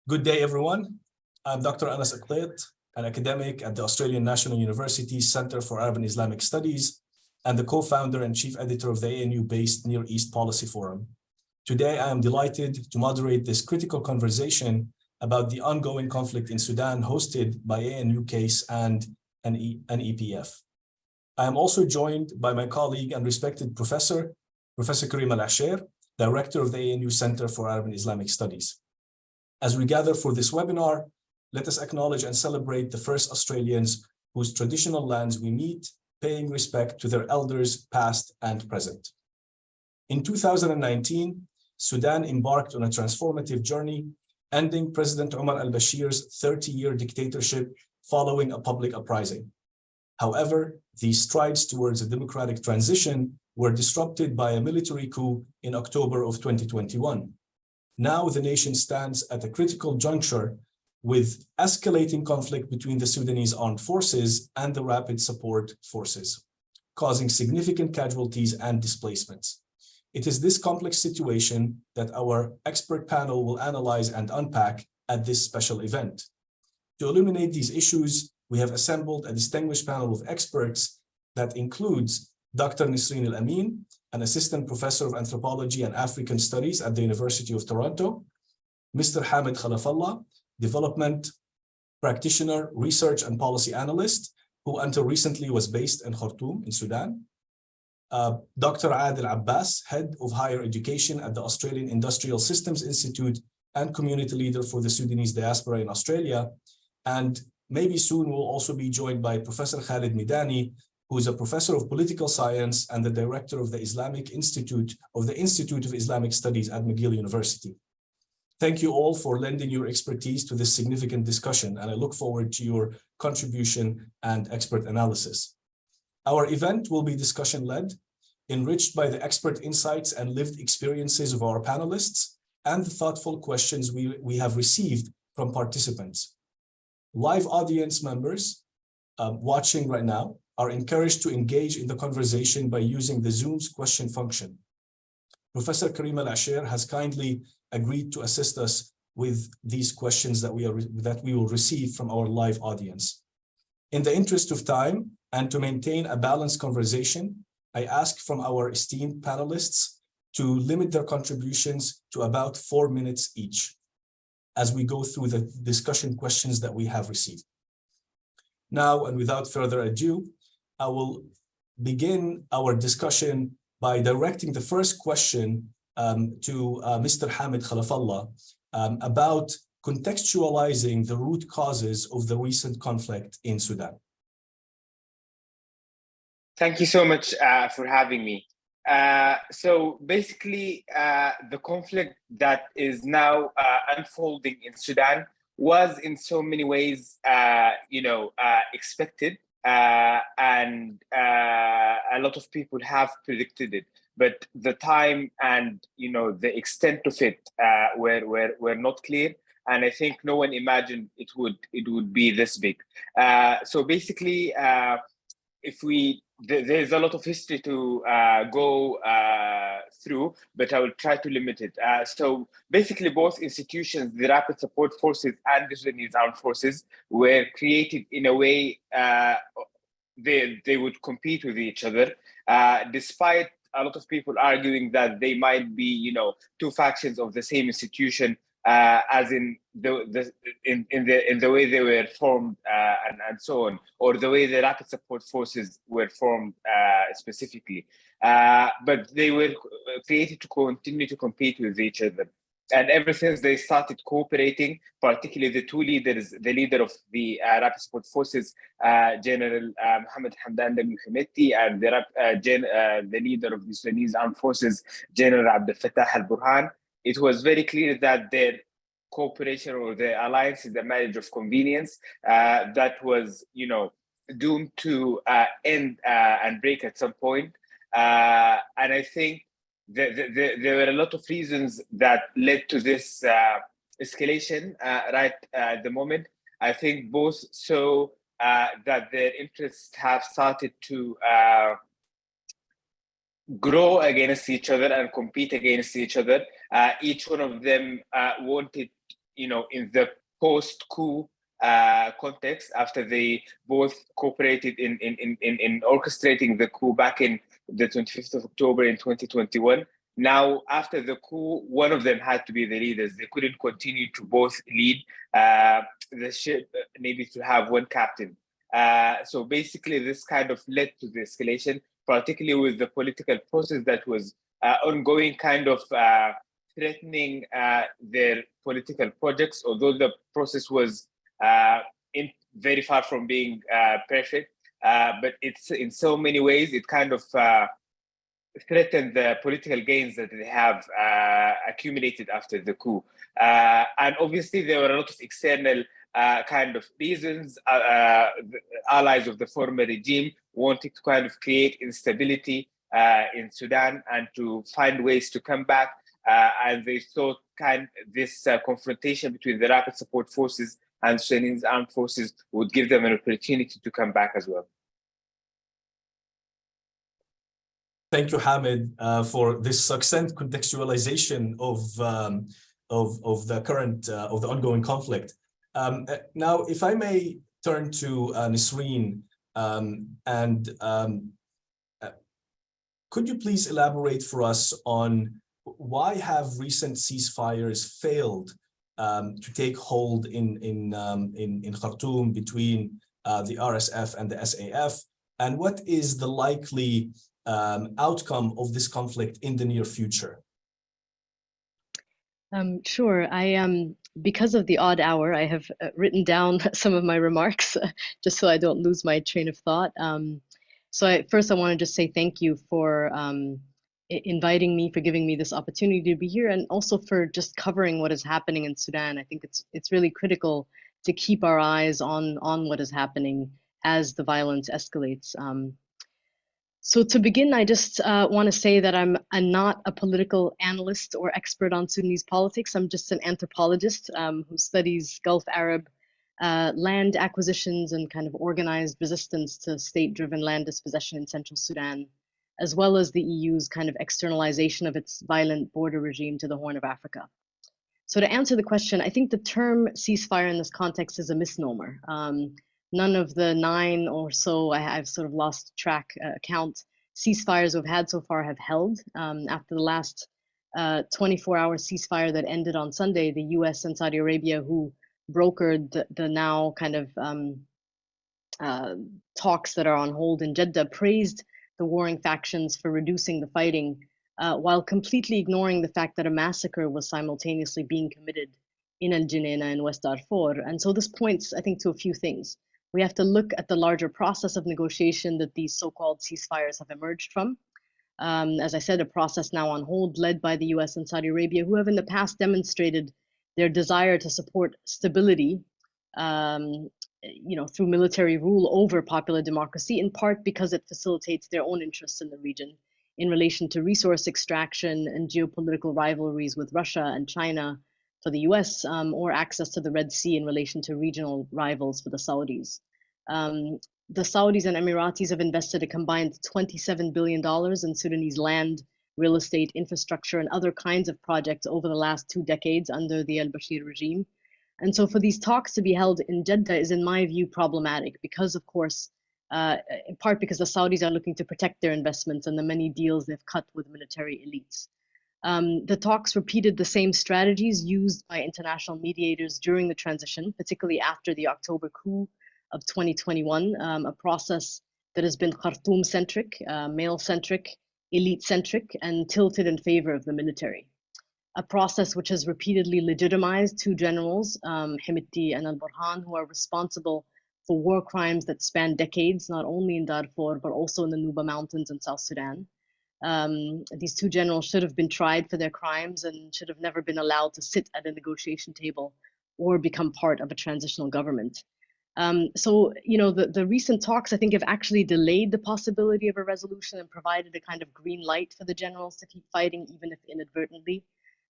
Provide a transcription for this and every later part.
Good day, everyone. I'm Dr. Anas Aqtait, an academic at the Australian National University's Center for Arab and Islamic Studies, and the co-founder and chief editor of the ANU-based Near East Policy Forum. Today, I am delighted to moderate this critical conversation about the ongoing conflict in Sudan hosted by ANU CASE and an EPF. I am also joined by my colleague and respected Professor Karim Al-Asher, Director of the ANU Center for Arab and Islamic Studies. As we gather for this webinar, let us acknowledge and celebrate the first Australians whose traditional lands we meet, paying respect to their elders past and present. In 2019, Sudan embarked on a transformative journey, ending President Omar al-Bashir's 30-year dictatorship following a public uprising. However, these strides towards a democratic transition were disrupted by a military coup in October of 2021. Now the nation stands at a critical juncture with escalating conflict between the Sudanese armed forces and the rapid support forces, causing significant casualties and displacements. It is this complex situation that our expert panel will analyze and unpack at this special event. To illuminate these issues, we have assembled a distinguished panel of experts that includes Dr. Nisreen Al-Amin, an assistant professor of anthropology and African studies at the University of Toronto, Mr. Hamid Khalafallah, development practitioner, research and policy analyst, who until recently was based in Khartoum in Sudan, Dr. Adil Abbas, head of higher education at the Australian Industrial Systems Institute and community leader for the Sudanese diaspora in Australia, and maybe soon we'll also be joined by Professor Khalid Midani, who is a professor of political science and the director of the Institute of Islamic Studies at McGill University. Thank you all for lending your expertise to this significant discussion, and I look forward to your contribution and expert analysis. Our event will be discussion-led, enriched by the expert insights and lived experiences of our panelists and the thoughtful questions we have received from participants. Live audience members watching right now are encouraged to engage in the conversation by using the Zoom's question function. Professor Karim Al-Asher has kindly agreed to assist us with these questions that we will receive from our live audience. In the interest of time and to maintain a balanced conversation, I ask from our esteemed panelists to limit their contributions to about 4 minutes each as we go through the discussion questions that we have received. Now, and without further ado, I will begin our discussion by directing the first question to Mr. Hamid Khalafallah about contextualizing the root causes of the recent conflict in Sudan. Thank you so much for having me. So basically, the conflict that is now unfolding in Sudan was in so many ways, expected. And a lot of people have predicted it, but the time and the extent of it were not clear, and I think no one imagined it would be this big. So basically, there's a lot of history to go through, but I will try to limit it. So basically, both institutions, the Rapid Support Forces and the Sudanese Armed Forces, were created in a way they would compete with each other, despite a lot of people arguing that they might be, two factions of the same institution, as in the way they were formed and so on, or the way the Rapid Support Forces were formed specifically. But they were created to continue to compete with each other. And ever since they started cooperating, particularly the two leaders, the leader of the Rapid Support Forces, General Mohammed Hamdan al-Hemeti, and the leader of the Sudanese Armed Forces, General Abdel Fattah al-Burhan, it was very clear that their cooperation or their alliance is a marriage of convenience that was, doomed to end and break at some point. And I think there were a lot of reasons that led to this escalation right at the moment. I think both saw that their interests have started to grow against each other and compete against each other. Each one of them wanted, in the post-coup context, after they both cooperated in orchestrating the coup back in the 25th of October in 2021. Now, after the coup, one of them had to be the leaders. They couldn't continue to both lead. The ship needed to have one captain. So basically, this kind of led to the escalation, particularly with the political process that was ongoing, kind of threatening their political projects, although the process was very far from being perfect. But it's in so many ways, it kind of threatened the political gains that they have accumulated after the coup. And obviously, there were a lot of external kind of reasons. The allies of the former regime wanted to kind of create instability in Sudan and to find ways to come back. And they thought this confrontation between the rapid support forces and Sudanese armed forces would give them an opportunity to come back as well. Thank you, Hamid, for this succinct contextualization of the current of the ongoing conflict. Now, if I may turn to Nisreen, could you please elaborate for us on why have recent ceasefires failed to take hold in Khartoum between the RSF and the SAF, and what is the likely outcome of this conflict in the near future? Sure. Because of the odd hour, I have written down some of my remarks just so I don't lose my train of thought. First, I want to just say thank you for inviting me, for giving me this opportunity to be here, and also for just covering what is happening in Sudan. I think it's really critical to keep our eyes on what is happening as the violence escalates. So to begin, I just want to say that I'm not a political analyst or expert on Sudanese politics. I'm just an anthropologist who studies Gulf Arab land acquisitions and kind of organized resistance to state-driven land dispossession in Central Sudan, as well as the EU's kind of externalization of its violent border regime to the Horn of Africa. So to answer the question, I think the term ceasefire in this context is a misnomer. None of the 9 or so, I've sort of lost track count, ceasefires we've had so far have held. After the last 24-hour ceasefire that ended on Sunday, the US and Saudi Arabia, who brokered the now kind of talks that are on hold in Jeddah, praised the warring factions for reducing the fighting, while completely ignoring the fact that a massacre was simultaneously being committed in Al Junaina in West Darfur. And so this points, I think, to a few things. We have to look at the larger process of negotiation that these so-called ceasefires have emerged from. As I said, a process now on hold led by the US and Saudi Arabia, who have in the past demonstrated their desire to support stability through military rule over popular democracy, in part because it facilitates their own interests in the region in relation to resource extraction and geopolitical rivalries with Russia and China for the US, or access to the Red Sea in relation to regional rivals for the Saudis. The Saudis and Emiratis have invested a combined $27 billion in Sudanese land, real estate, infrastructure, and other kinds of projects over the last 2 decades under the al-Bashir regime. And so for these talks to be held in Jeddah is, in my view, problematic because, of course, in part because the Saudis are looking to protect their investments and the many deals they've cut with military elites. The talks repeated the same strategies used by international mediators during the transition, particularly after the October coup of 2021, a process that has been Khartoum-centric, male-centric, elite-centric, and tilted in favor of the military. A process which has repeatedly legitimized 2 generals, Hemeti and al-Burhan, who are responsible for war crimes that span decades, not only in Darfur, but also in the Nuba Mountains in South Sudan. These 2 generals should have been tried for their crimes and should have never been allowed to sit at a negotiation table or become part of a transitional government. The recent talks, I think, have actually delayed the possibility of a resolution and provided a kind of green light for the generals to keep fighting, even if inadvertently.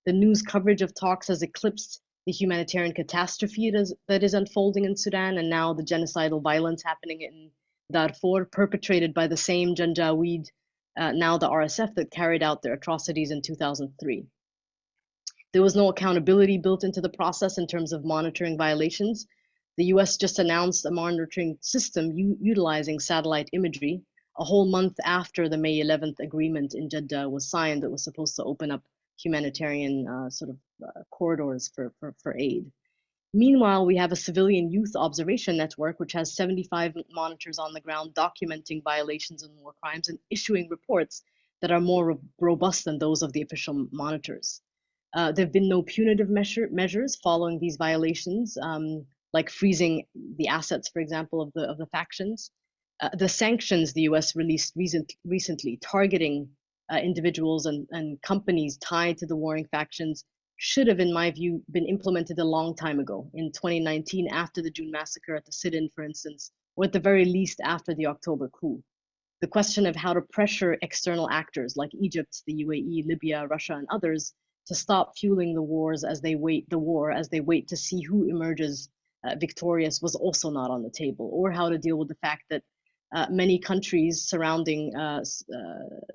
The news coverage of talks has eclipsed the humanitarian catastrophe that is unfolding in Sudan, and now the genocidal violence happening in Darfur, perpetrated by the same Janjaweed, now the RSF, that carried out their atrocities in 2003. There was no accountability built into the process in terms of monitoring violations. The US just announced a monitoring system utilizing satellite imagery a whole month after the May 11th agreement in Jeddah was signed that was supposed to open up humanitarian corridors for aid. Meanwhile, we have a civilian youth observation network, which has 75 monitors on the ground documenting violations and war crimes and issuing reports that are more robust than those of the official monitors. There have been no punitive measures following these violations, like freezing the assets, for example, of the factions. The sanctions the US released recently targeting individuals and companies tied to the warring factions should have, in my view, been implemented a long time ago, in 2019, after the June massacre at the sit-in, for instance, or at the very least after the October coup. The question of how to pressure external actors like Egypt, the UAE, Libya, Russia, and others to stop fueling the war as they wait to see who emerges victorious was also not on the table, or how to deal with the fact that many countries surrounding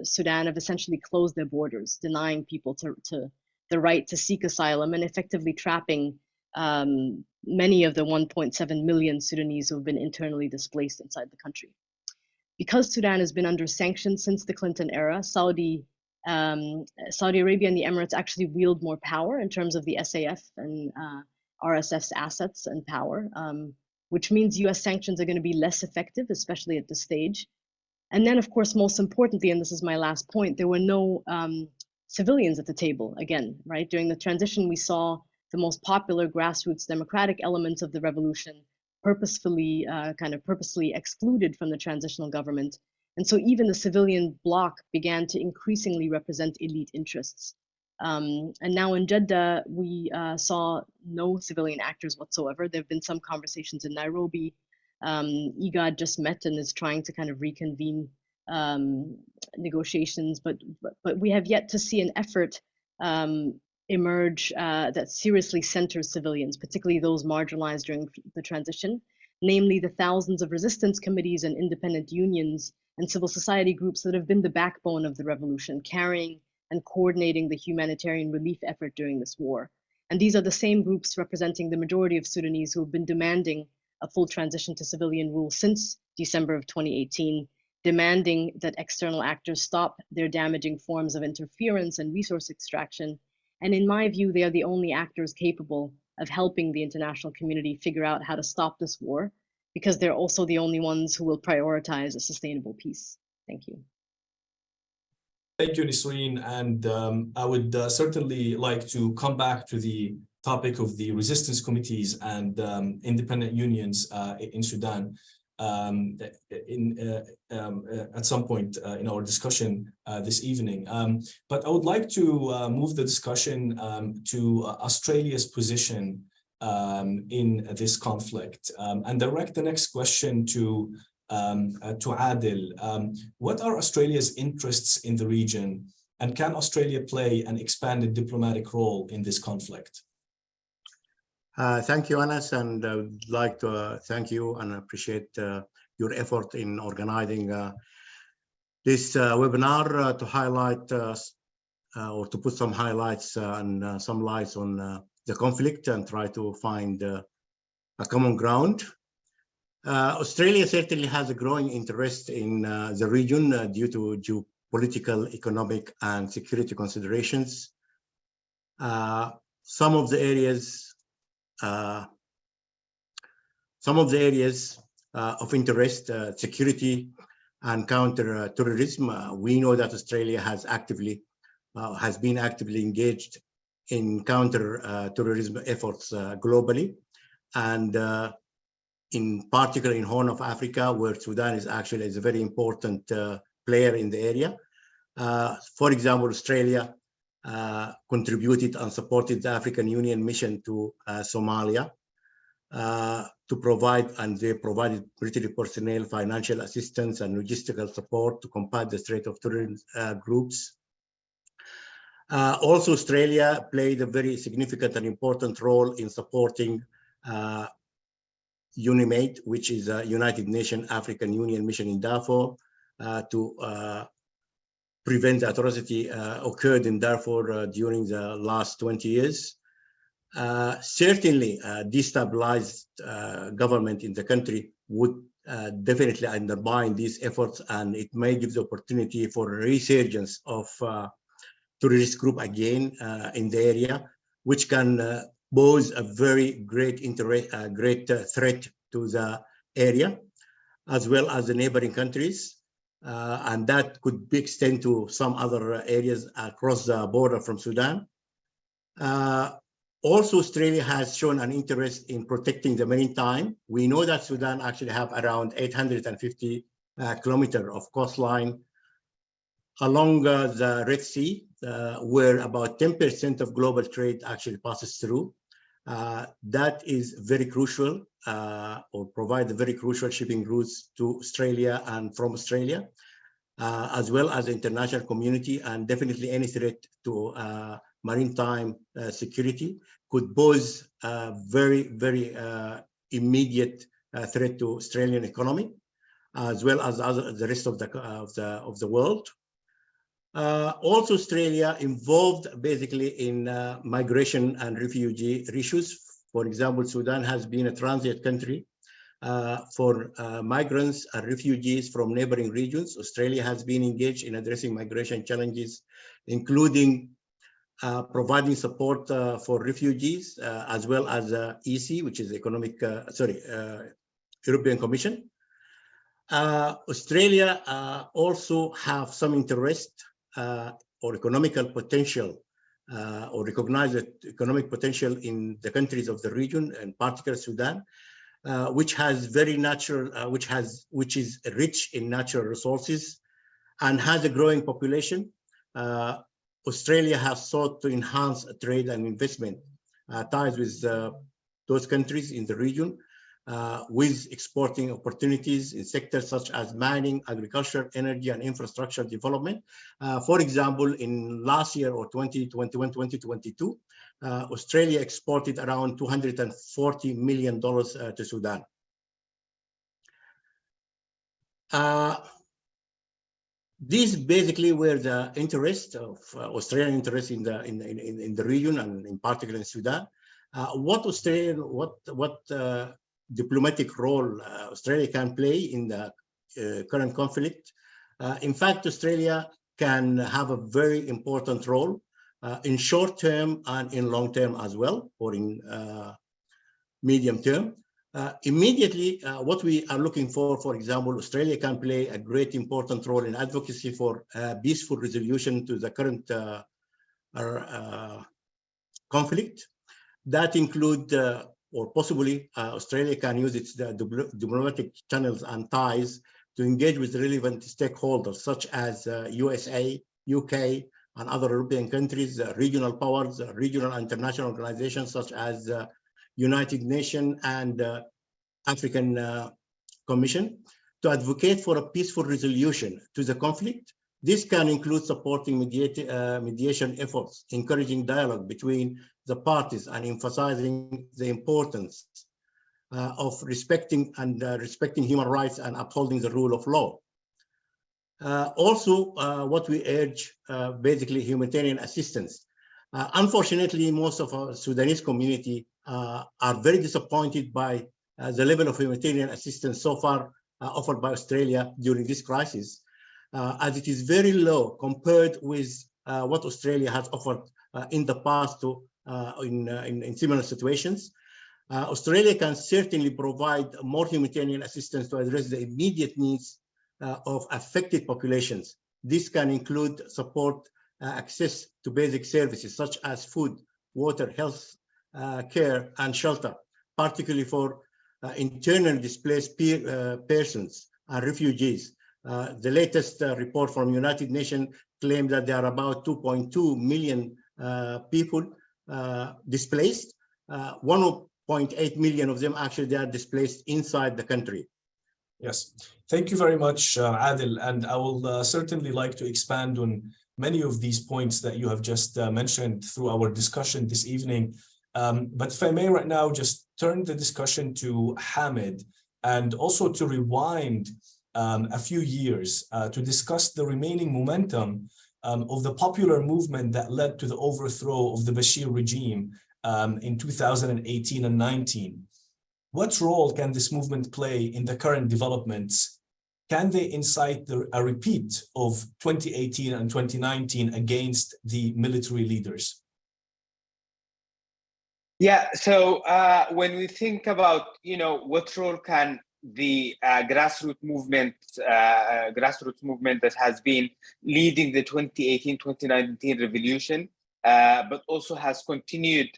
Sudan have essentially closed their borders, denying people the right to seek asylum and effectively trapping many of the 1.7 million Sudanese who have been internally displaced inside the country. Because Sudan has been under sanctions since the Clinton era, Saudi Arabia and the Emirates actually wield more power in terms of the SAF and RSF's assets and power, which means US sanctions are going to be less effective, especially at this stage. And then, of course, most importantly, and this is my last point, there were no civilians at the table again, right? During the transition, we saw the most popular grassroots democratic elements of the revolution purposefully excluded from the transitional government. And so even the civilian bloc began to increasingly represent elite interests. And now in Jeddah, we saw no civilian actors whatsoever. There have been some conversations in Nairobi. IGAD just met and is trying to kind of reconvene negotiations, but we have yet to see an effort emerge that seriously centers civilians, particularly those marginalized during the transition, namely the thousands of resistance committees and independent unions and civil society groups that have been the backbone of the revolution, carrying and coordinating the humanitarian relief effort during this war. And these are the same groups representing the majority of Sudanese who have been demanding a full transition to civilian rule since December of 2018, demanding that external actors stop their damaging forms of interference and resource extraction. And in my view, they are the only actors capable of helping the international community figure out how to stop this war, because they're also the only ones who will prioritize a sustainable peace. Thank you. Thank you, Nisreen. And I would certainly like to come back to the topic of the resistance committees and independent unions in Sudan at some point in our discussion this evening. But I would like to move the discussion to Australia's position in this conflict and direct the next question to Adil. What are Australia's interests in the region, and can Australia play an expanded diplomatic role in this conflict? Thank you, Anas, and I would like to thank you and appreciate your effort in organizing this webinar to highlight or to put some highlights and some lights on the conflict and try to find a common ground. Australia certainly has a growing interest in the region due to geopolitical, economic, and security considerations. Some of the areas of interest, security and counter-terrorism. We know that Australia has been actively engaged in counter-terrorism efforts globally, and in particular in Horn of Africa, where Sudan is actually a very important player in the area. For example, Australia contributed and supported the African Union mission to Somalia to provide, and they provided military personnel, financial assistance, and logistical support to combat the threat of terrorist groups. Also, Australia played a very significant and important role in supporting UNIMAID, which is a United Nations African Union mission in Darfur, to prevent the atrocity occurred in Darfur during the last 20 years. Certainly, destabilized government in the country would definitely undermine these efforts, and it may give the opportunity for a resurgence of terrorist group again in the area, which can pose a very great threat to the area, as well as the neighboring countries. And that could be extend to some other areas across the border from Sudan. Also, Australia has shown an interest in protecting the maritime. We know that Sudan actually have around 850 kilometers of coastline along the Red Sea, where about 10% of global trade actually passes through. That is very crucial, or provide very crucial shipping routes to Australia and from Australia, as well as the international community, and definitely any threat to maritime security could pose a very, very immediate threat to Australian economy, as well as the rest of the world. Also, Australia involved basically in migration and refugee issues. For example, Sudan has been a transit country for migrants and refugees from neighboring regions. Australia has been engaged in addressing migration challenges, including providing support for refugees, as well as EC, which is European Commission. Australia also have some interest or economical potential, or recognize economic potential in the countries of the region, and particularly Sudan, which has very natural, which is rich in natural resources and has a growing population. Australia has sought to enhance trade and investment ties with those countries in the region, with exporting opportunities in sectors such as mining, agriculture, energy, and infrastructure development. For example, in last year, or 2021-2022, Australia exported around $240 million to Sudan. These basically were the interest of Australian interest in the region, and in particular in Sudan. What diplomatic role Australia can play in the current conflict? In fact, Australia can have a very important role in short term and in long term as well, or in medium term. Immediately, what we are looking for example, Australia can play a great important role in advocacy for peaceful resolution to the current conflict. That include, or possibly, Australia can use its diplomatic channels and ties to engage with relevant stakeholders such as USA, UK, and other European countries, regional powers, regional and international organizations such as United Nations and African Commission, to advocate for a peaceful resolution to the conflict. This can include supporting mediation efforts, encouraging dialogue between the parties, and emphasizing the importance of respecting human rights and upholding the rule of law. Also, what we urge, basically humanitarian assistance. Unfortunately, most of our Sudanese community are very disappointed by the level of humanitarian assistance so far offered by Australia during this crisis, as it is very low compared with what Australia has offered in the past in similar situations. Australia can certainly provide more humanitarian assistance to address the immediate needs of affected populations. This can include support access to basic services such as food, water, health care, and shelter, particularly for internally displaced persons and refugees. The latest report from United Nations claimed that there are about 2.2 million people displaced. 1.8 million of them actually they are displaced inside the country. Yes, thank you very much, Adil. And I will certainly like to expand on many of these points that you have just mentioned through our discussion this evening. But if I may right now just turn the discussion to Hamid, and also to rewind a few years to discuss the remaining momentum of the popular movement that led to the overthrow of the Bashir regime in 2018 and 19. What role can this movement play in the current developments? Can they incite a repeat of 2018 and 2019 against the military leaders? Yeah, so when we think about, what role can the grassroots movement that has been leading the 2018-2019 revolution, but also has continued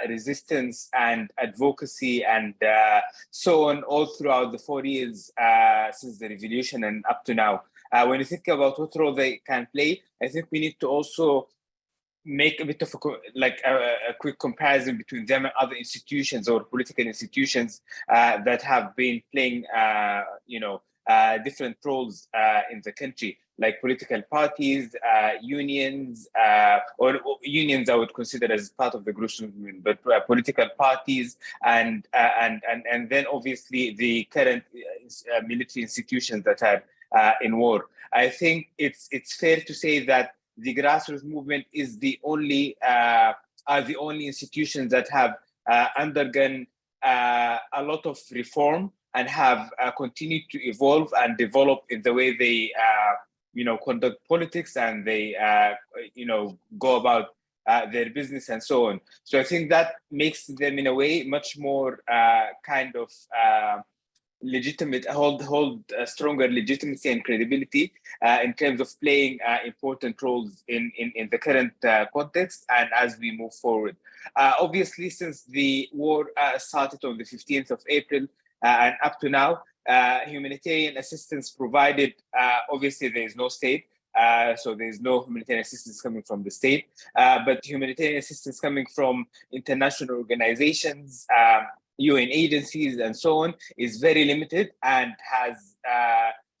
resistance and advocacy and so on all throughout the 4 years since the revolution and up to now. When you think about what role they can play, I think we need to also make a bit of a quick comparison between them and other institutions or political institutions that have been playing, different roles in the country, like political parties, unions, or unions I would consider as part of the grassroots movement, but political parties and then obviously the current military institutions that are in war. I think it's fair to say that the grassroots movement is are the only institutions that have undergone a lot of reform and have continued to evolve and develop in the way they, conduct politics and they, go about their business and so on. So I think that makes them in a way much more legitimate, hold stronger legitimacy and credibility in terms of playing important roles in the current context and as we move forward. Obviously, since the war started on the 15th of April and up to now, humanitarian assistance provided, obviously there is no state, so there's no humanitarian assistance coming from the state, but humanitarian assistance coming from international organizations, UN agencies and so on is very limited and has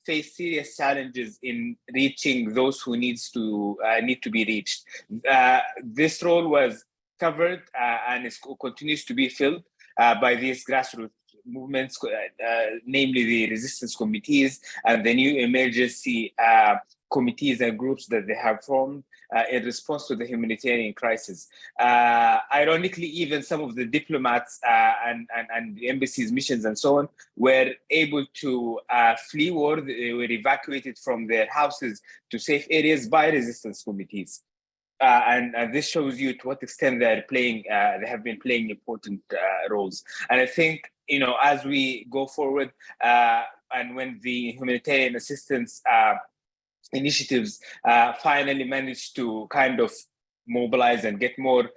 faced serious challenges in reaching those who need to be reached. This role was covered and continues to be filled by these grassroots movements, namely the resistance committees and the new emergency committees and groups that they have formed in response to the humanitarian crisis. Ironically, even some of the diplomats and the embassy's missions and so on were able to flee war. They were evacuated from their houses to safe areas by resistance committees. And this shows you to what extent they have been playing important roles. And I think, as we go forward and when the humanitarian assistance initiatives finally managed to kind of mobilize and get more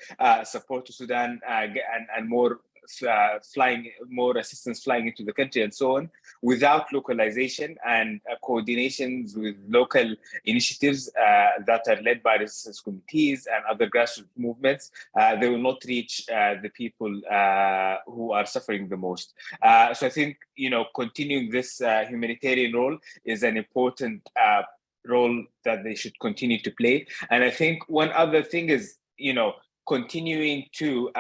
support to Sudan and more assistance flying into the country and so on, without localization and coordinations with local initiatives that are led by resistance committees and other grassroots movements, they will not reach the people who are suffering the most. So I think, continuing this humanitarian role is an important role that they should continue to play. And I think one other thing is, continuing to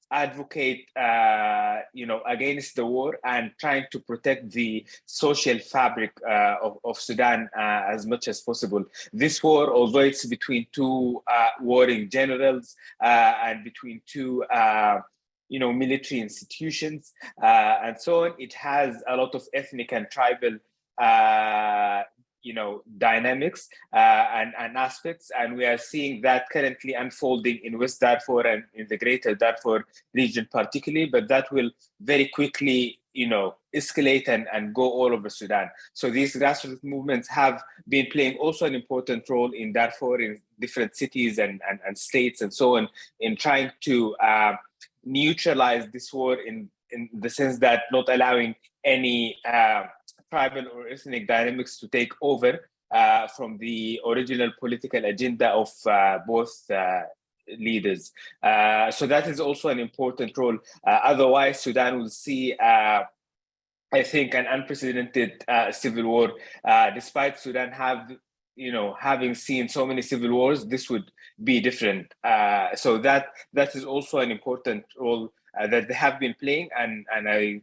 advocate, against the war and trying to protect the social fabric of Sudan as much as possible. This war, although it's between two warring generals and between two military institutions and so on, it has a lot of ethnic and tribal dynamics and aspects, and we are seeing that currently unfolding in West Darfur and in the greater Darfur region particularly, but that will very quickly escalate and go all over Sudan. So these grassroots movements have been playing also an important role in Darfur, in different cities and states and so on, in trying to neutralize this war in the sense that not allowing any tribal or ethnic dynamics to take over from the original political agenda of both leaders. So that is also an important role. Otherwise, Sudan will see, I think, an unprecedented civil war. Despite Sudan having seen so many civil wars, this would be different. So that is also an important role that they have been playing, and I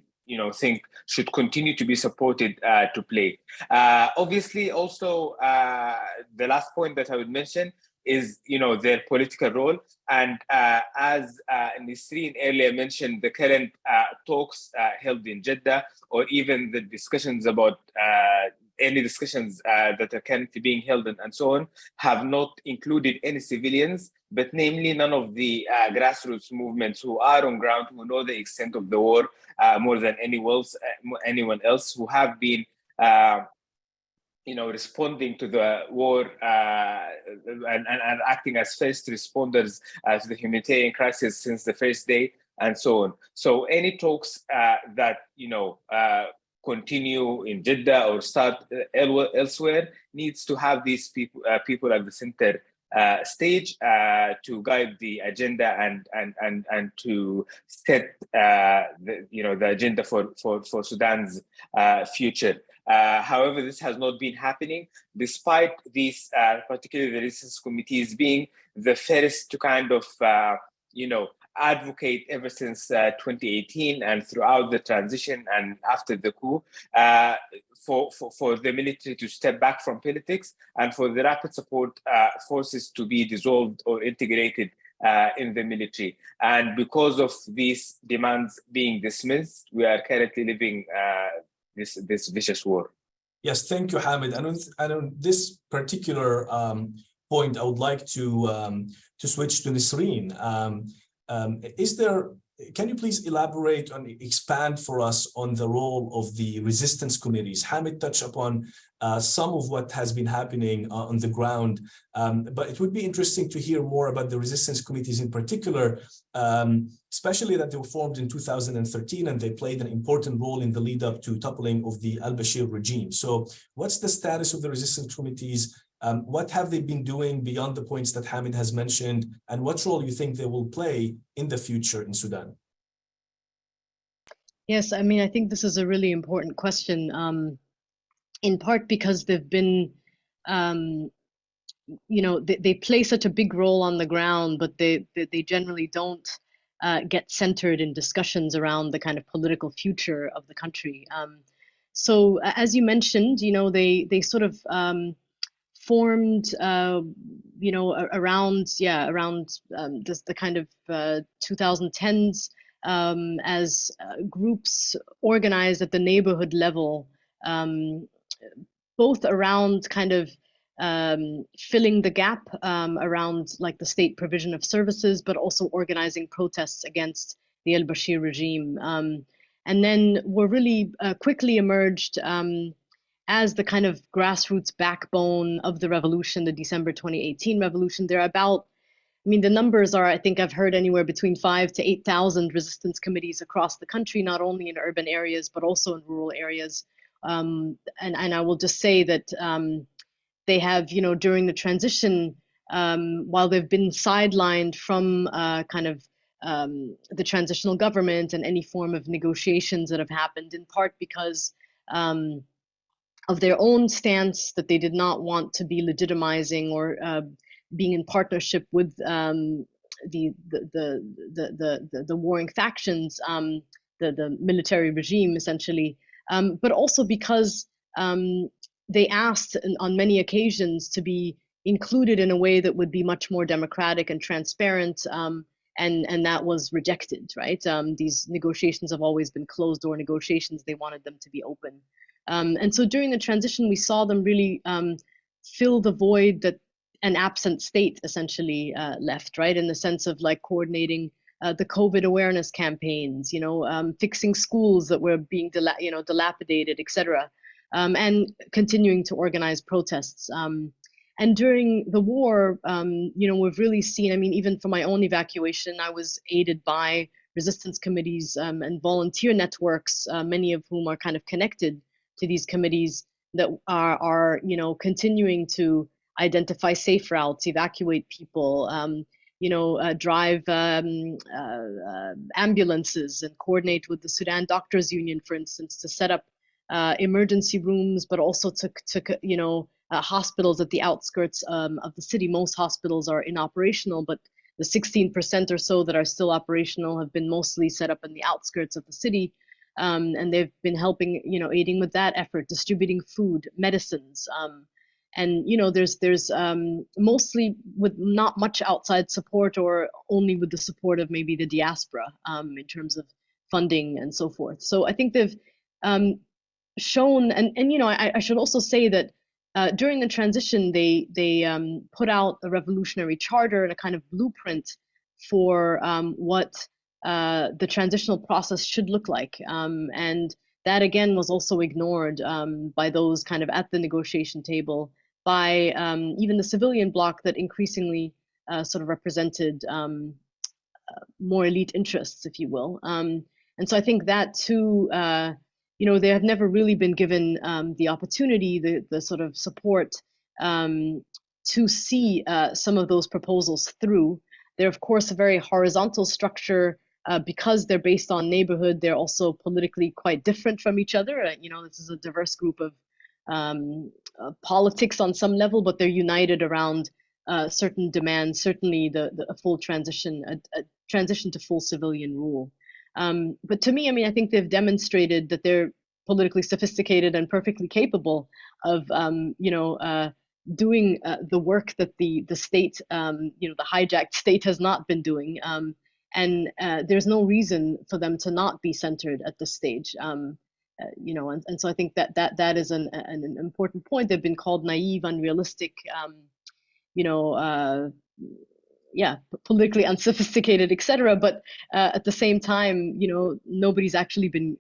think should continue to be supported to play. Obviously, also the last point that I would mention is their political role, and as Nisreen earlier mentioned, the current talks held in Jeddah, or even the discussions about any discussions that are currently being held and so on, have not included any civilians, but namely none of the grassroots movements who are on ground, who know the extent of the war more than anyone else, who have been responding to the war and acting as first responders to the humanitarian crisis since the first day, and so on. So any talks that continue in Jeddah or start elsewhere needs to have these people at the center stage to guide the agenda and to set the agenda for Sudan's future. However, this has not been happening, despite these, particularly the resistance committees being the first to kind of, advocate ever since 2018 and throughout the transition and after the coup for the military to step back from politics and for the rapid support forces to be dissolved or integrated in the military. And because of these demands being dismissed, we are currently living this vicious war. Yes, thank you, Hamid. And on this particular point, I would like to switch to Nisreen. Can you please elaborate and expand for us on the role of the resistance committees? Hamid touched upon some of what has been happening on the ground, but it would be interesting to hear more about the resistance committees in particular, especially that they were formed in 2013 and they played an important role in the lead up to toppling of the al-Bashir regime. So what's the status of the resistance committees? What have they been doing beyond the points that Hamid has mentioned, and what role you think they will play in the future in Sudan? Yes, I mean, I think this is a really important question, in part because they've been, they play such a big role on the ground, but they generally don't get centered in discussions around the kind of political future of the country. So as you mentioned, they sort of formed, around the kind of 2010s as groups organized at the neighborhood level, both around kind of filling the gap around like the state provision of services, but also organizing protests against the al-Bashir regime. And then were really quickly emerged as the kind of grassroots backbone of the revolution, the December 2018 revolution. There are about, the numbers are, I think I've heard anywhere between 5,000 to 8,000 resistance committees across the country, not only in urban areas, but also in rural areas. And I will just say that they have, during the transition, while they've been sidelined from the transitional government and any form of negotiations that have happened, in part because of their own stance that they did not want to be legitimizing or being in partnership with the warring factions, the military regime essentially, but also because they asked on many occasions to be included in a way that would be much more democratic and transparent, and that was rejected, right? These negotiations have always been closed door negotiations. They wanted them to be open. And so during the transition, we saw them really fill the void that an absent state essentially left, right? In the sense of like coordinating the COVID awareness campaigns, fixing schools that were being dilapidated, etc., and continuing to organize protests. And during the war, we've really seen, even for my own evacuation, I was aided by resistance committees and volunteer networks, many of whom are kind of connected to these committees that are continuing to identify safe routes, evacuate people, drive ambulances and coordinate with the Sudan Doctors Union, for instance, to set up emergency rooms, but also to hospitals at the outskirts of the city. Most hospitals are inoperational, but the 16% or so that are still operational have been mostly set up in the outskirts of the city. and they've been helping, aiding with that effort, distributing food, medicines, and there's mostly with not much outside support, or only with the support of maybe the diaspora in terms of funding and so forth. So I think they've shown, and I should also say that during the transition, they put out a revolutionary charter and a kind of blueprint for what the transitional process should look like, and that again was also ignored by those kind of at the negotiation table, by even the civilian bloc that increasingly sort of represented more elite interests, if you will. And so I think that too, they have never really been given the opportunity, the sort of support to see some of those proposals through. They're of course a very horizontal structure because they're based on neighborhood. They're also politically quite different from each other. This is a diverse group of politics on some level, but they're united around certain demands, certainly a full transition, a transition to full civilian rule. But to me, I think they've demonstrated that they're politically sophisticated and perfectly capable of, doing the work that the state, the hijacked state has not been doing. And there's no reason for them to not be centered at this stage. And so I think that is an important point. They've been called naive, unrealistic, politically unsophisticated, etc. But at the same time, nobody's actually been,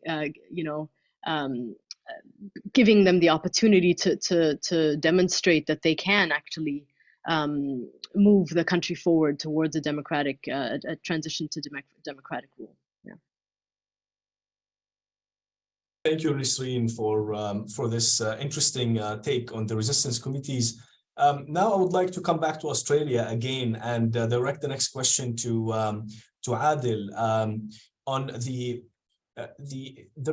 giving them the opportunity to demonstrate that they can actually move the country forward towards a democratic, a transition to democratic rule. Yeah. Thank you, Nisreen, for this interesting take on the resistance committees. Now I would like to come back to Australia again and direct the next question to Adil on the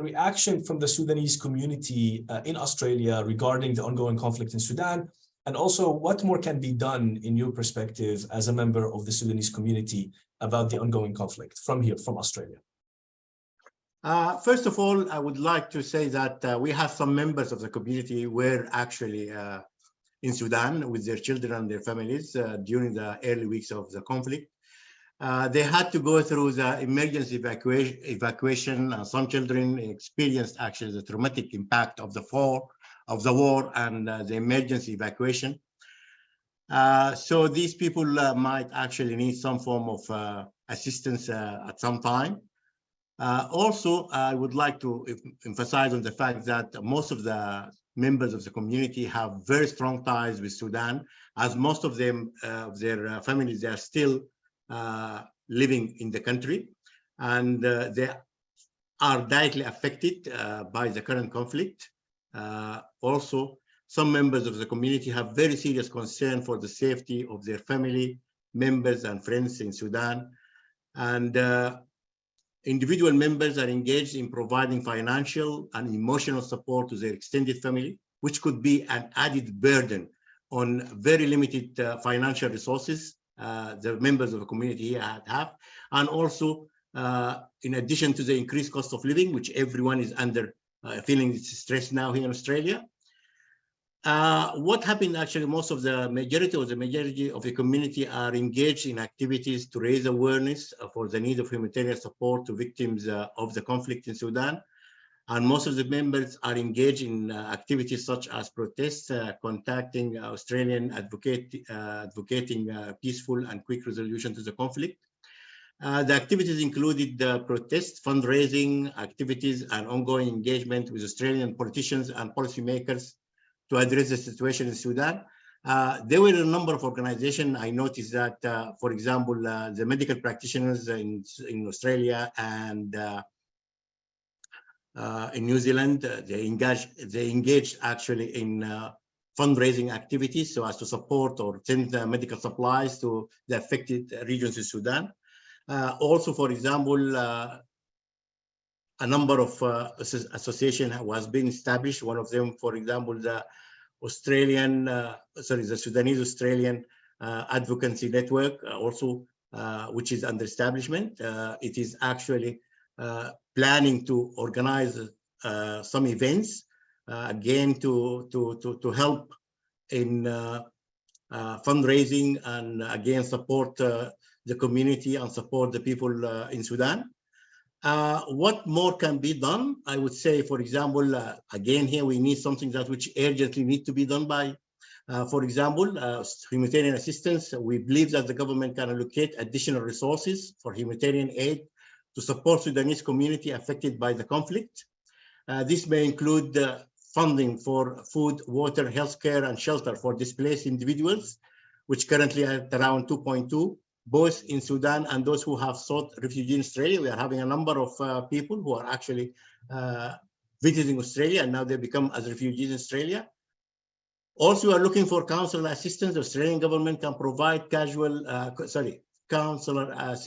reaction from the Sudanese community in Australia regarding the ongoing conflict in Sudan, and also what more can be done in your perspective as a member of the Sudanese community about the ongoing conflict from Australia. First of all, I would like to say that we have some members of the community were actually in Sudan with their children and their families during the early weeks of the conflict. They had to go through the emergency evacuation. Some children experienced actually the traumatic impact of the war and the emergency evacuation. So these people might actually need some form of assistance at some time. Also, I would like to emphasize on the fact that most of the members of the community have very strong ties with Sudan, as most of them, their families, they are still living in the country, and they are directly affected by the current conflict. Also, some members of the community have very serious concern for the safety of their family members and friends in Sudan, and individual members are engaged in providing financial and emotional support to their extended family, which could be an added burden on very limited financial resources the members of the community have. And also, in addition to the increased cost of living, which everyone is under feeling stress now here in Australia. What happened actually, the majority of the community are engaged in activities to raise awareness for the need of humanitarian support to victims of the conflict in Sudan. And most of the members are engaged in activities such as protests, contacting Australian advocating peaceful and quick resolution to the conflict. The activities included protest, fundraising activities, and ongoing engagement with Australian politicians and policymakers to address the situation in Sudan. There were a number of organizations. I noticed that, for example, the medical practitioners in Australia and in New Zealand, they engaged actually in fundraising activities so as to support or send medical supplies to the affected regions in Sudan. Also, for example, a number of associations was being established. One of them, for example, the Sudanese Australian Advocacy Network, also which is under establishment. It is actually planning to organize some events, again, to help in fundraising and again support the community and support the people in Sudan. What more can be done? I would say, for example, again, here we need something that which urgently need to be done by, for example, humanitarian assistance. We believe that the government can allocate additional resources for humanitarian aid to support Sudanese community affected by the conflict. This may include funding for food, water, healthcare, and shelter for displaced individuals, which currently are at around 2.2, both in Sudan and those who have sought refuge in Australia. We are having a number of people who are actually visiting Australia, and now they become as refugees in Australia. Also, we are looking for consular assistance. The Australian government can provide consular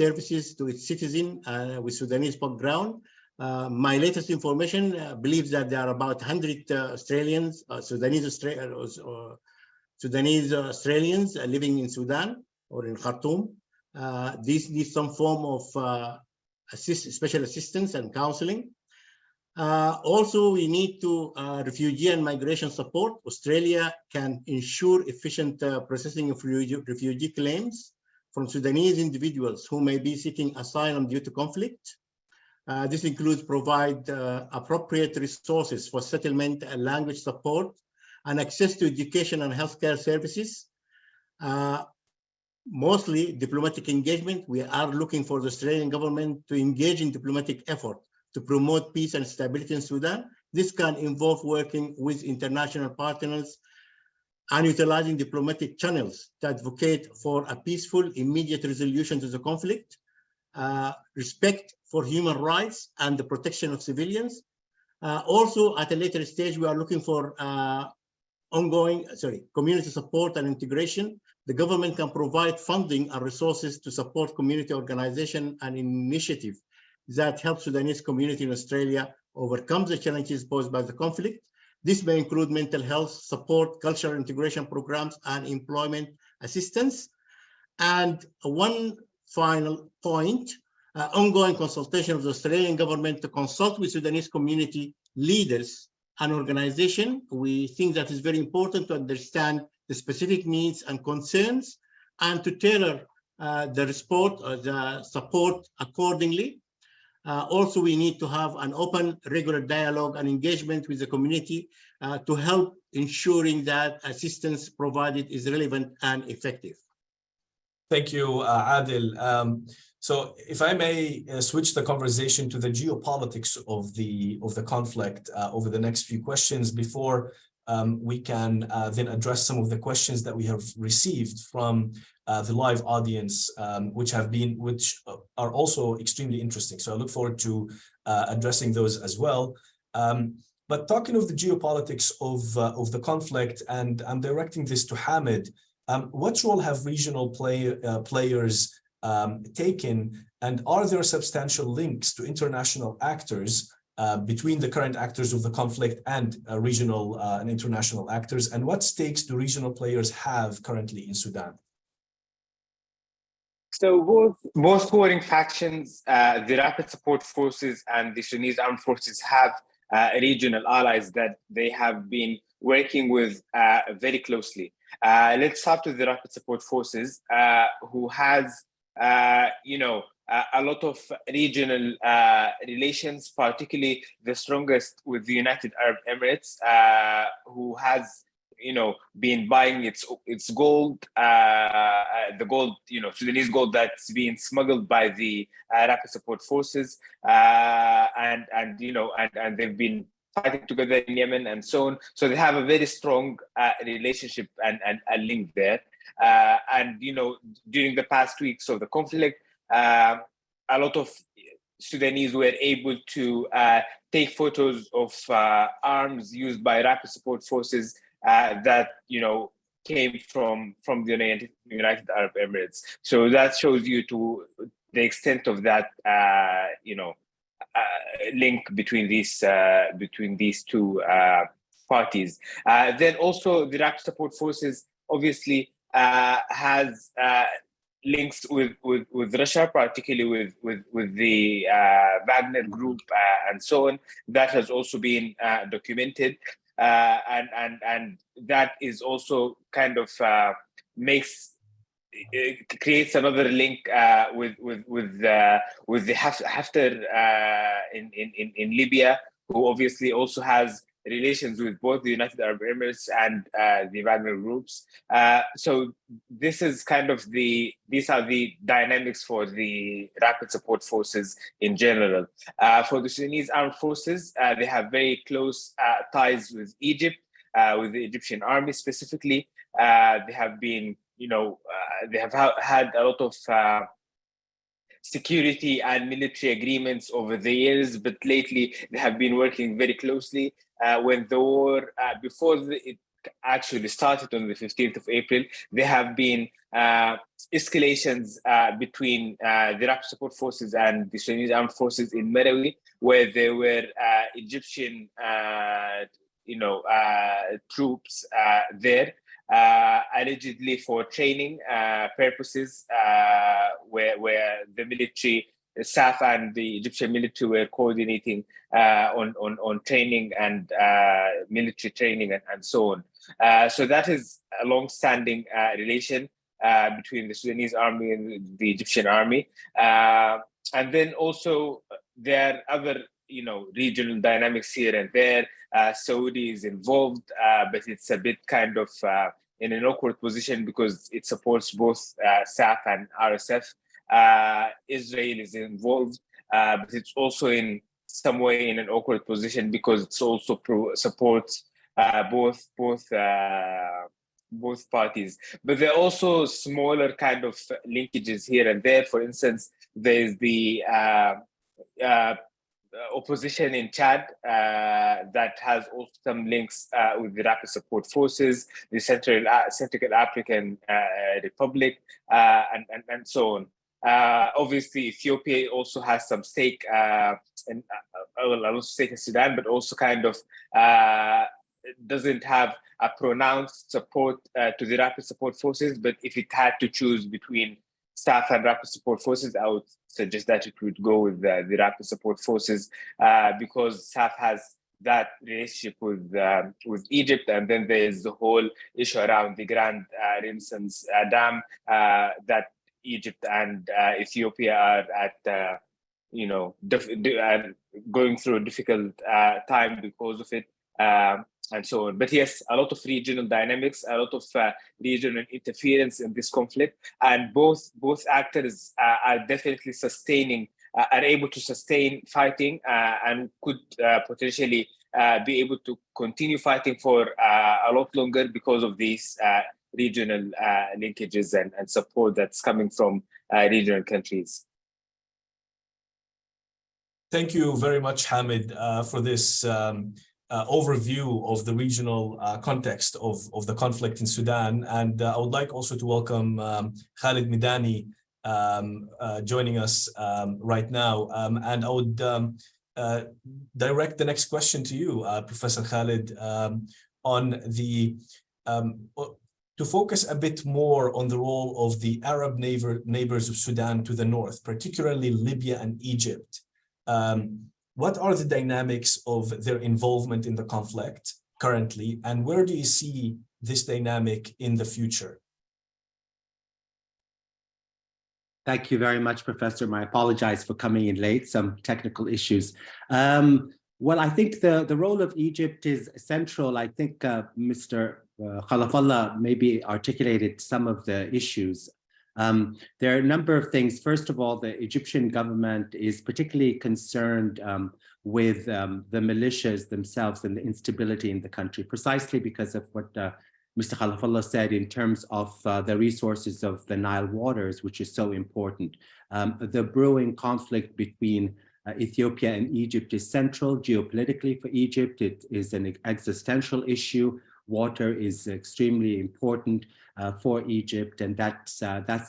services to its citizens with Sudanese background. My latest information believes that there are about 100 Sudanese Australians living in Sudan or in Khartoum. These need some form of special assistance and counseling. Also, we need to refugee and migration support. Australia can ensure efficient processing of refugee claims from Sudanese individuals who may be seeking asylum due to conflict. This includes provide appropriate resources for settlement and language support and access to education and healthcare services. Mostly diplomatic engagement. We are looking for the Australian government to engage in diplomatic effort to promote peace and stability in Sudan. This can involve working with international partners and utilizing diplomatic channels to advocate for a peaceful, immediate resolution to the conflict, respect for human rights and the protection of civilians. Also, at a later stage, we are looking for community support and integration. The government can provide funding and resources to support community organization and initiative that help Sudanese community in Australia overcome the challenges posed by the conflict. This may include mental health support, cultural integration programs, and employment assistance. And one final point, ongoing consultation of the Australian government to consult with Sudanese community leaders and organization. We think that is very important to understand the specific needs and concerns and to tailor the support accordingly. Also, we need to have an open, regular dialogue and engagement with the community to help ensuring that assistance provided is relevant and effective. Thank you, Adil. So if I may switch the conversation to the geopolitics of the conflict over the next few questions before we can then address some of the questions that we have received from the live audience, which are also extremely interesting. So I look forward to addressing those as well. But talking of the geopolitics of the conflict, and I'm directing this to Hamid, what role have regional players taken, and are there substantial links to international actors between the current actors of the conflict and regional and international actors, and what stakes do regional players have currently in Sudan? So both warring factions, the Rapid Support Forces and the Sudanese Armed Forces have regional allies that they have been working with very closely. Let's start with the Rapid Support Forces, who has, a lot of regional relations, particularly the strongest with the United Arab Emirates, who has, been buying its gold, the gold, Sudanese gold that's being smuggled by the Rapid Support Forces, and they've been fighting together in Yemen and so on. So they have a very strong relationship and a link there. During the past weeks of the conflict, a lot of Sudanese were able to take photos of arms used by Rapid Support Forces that came from the United Arab Emirates. So that shows you to the extent of that link between these two parties. Then also the Rapid Support Forces obviously has links with Russia, particularly with the Wagner group and so on. That has also been documented, and that is also kind of creates another link with the Haftar in Libya, who obviously also has relations with both the United Arab Emirates and the Wagner groups. So this is kind of these are the dynamics for the rapid support forces in general. For the Sudanese armed forces, they have very close ties with Egypt, with the Egyptian army specifically. They have been, they have had a lot of security and military agreements over the years, but lately they have been working very closely. When the war, before it actually started on the 15th of April, there have been escalations between the rapid support forces and the Sudanese armed forces in Marawi, where there were Egyptian, troops there. Allegedly for training purposes, where the military staff and the Egyptian military were coordinating on training and military training and so on. So that is a long-standing relation between the Sudanese army and the Egyptian army. And then also there are other, regional dynamics here and there. Saudi is involved, but it's a bit kind of in an awkward position because it supports both SAF and RSF. Israel is involved, but it's also in some way in an awkward position because it's also supports both parties. But there are also smaller kind of linkages here and there. For instance, there's the opposition in Chad that has also some links with the rapid support forces, the Central African Republic, and so on. Obviously, Ethiopia also has some stake in, stake in Sudan, but also kind of doesn't have a pronounced support to the rapid support forces. But if it had to choose between SAF and rapid support forces, I would suggest that it would go with the rapid support forces because SAF has that relationship with Egypt, and then there's the whole issue around the Grand Renaissance Dam that Egypt and Ethiopia are at, going through a difficult time because of it. And so on. But yes, a lot of regional dynamics, a lot of regional interference in this conflict, and both actors are definitely are able to sustain fighting and could potentially be able to continue fighting for a lot longer because of these regional linkages and support that's coming from regional countries. Thank you very much, Hamid, for this overview of the regional context of the conflict in Sudan. And I would like also to welcome Khalid Midani joining us right now. And I would direct the next question to you, Professor Khalid, on the to focus a bit more on the role of the Arab neighbors of Sudan to the north, particularly Libya and Egypt. What are the dynamics of their involvement in the conflict currently, and where do you see this dynamic in the future? Thank you very much, Professor. I apologize for coming in late, some technical issues. Well, I think the role of Egypt is central. I think Mr. Khalafallah maybe articulated some of the issues. There are a number of things. First of all, the Egyptian government is particularly concerned with the militias themselves and the instability in the country, precisely because of what Mr. Khalafallah said in terms of the resources of the Nile waters, which is so important. The brewing conflict between Ethiopia and Egypt is central geopolitically for Egypt. It is an existential issue. Water is extremely important for Egypt, and that's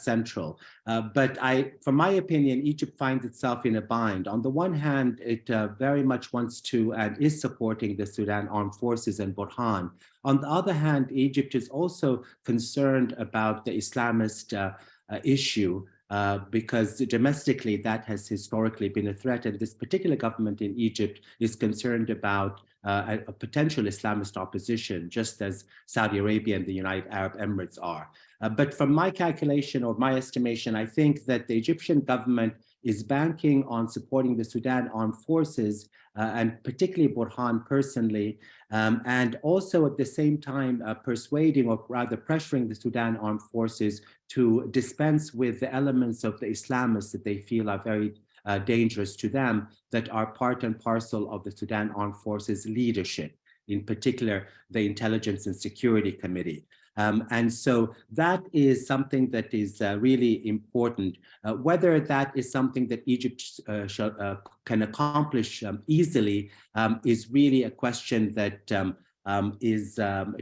central. But from my opinion, Egypt finds itself in a bind. On the one hand, it very much wants to and is supporting the Sudan armed forces and Burhan. On the other hand, Egypt is also concerned about the Islamist issue, because domestically that has historically been a threat, and this particular government in Egypt is concerned about a potential Islamist opposition, just as Saudi Arabia and the United Arab Emirates are. But from my calculation or my estimation, I think that the Egyptian government is banking on supporting the Sudan armed forces, and particularly Burhan personally, and also at the same time persuading, or rather pressuring, the Sudan armed forces to dispense with the elements of the Islamists that they feel are very dangerous to them, that are part and parcel of the Sudan armed forces leadership, in particular the Intelligence and Security Committee. And so that is something that is really important. Whether that is something that Egypt can accomplish easily is really a question that is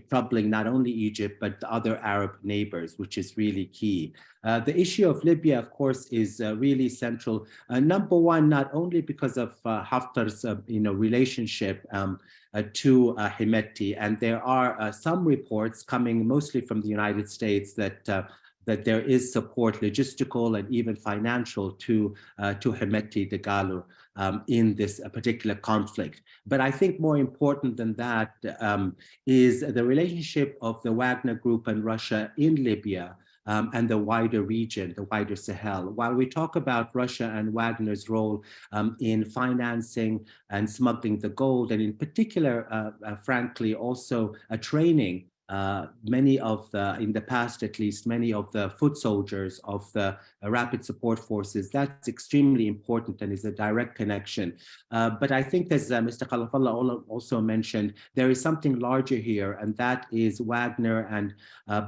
troubling not only Egypt, but the other Arab neighbors, which is really key. The issue of Libya, of course, is really central. Number one, not only because of Haftar's relationship to Hemeti, and there are some reports coming mostly from the United States that that there is support, logistical and even financial, to Hemeti Dagalo in this particular conflict. But I think more important than that is the relationship of the Wagner Group and Russia in Libya, and the wider region, the wider Sahel. While we talk about Russia and Wagner's role in financing and smuggling the gold, and in particular, frankly, also training many of the, in the past at least, many of the foot soldiers of the rapid support forces, that's extremely important and is a direct connection. But I think, as Mr. Khalafallah also mentioned, there is something larger here, and that is Wagner and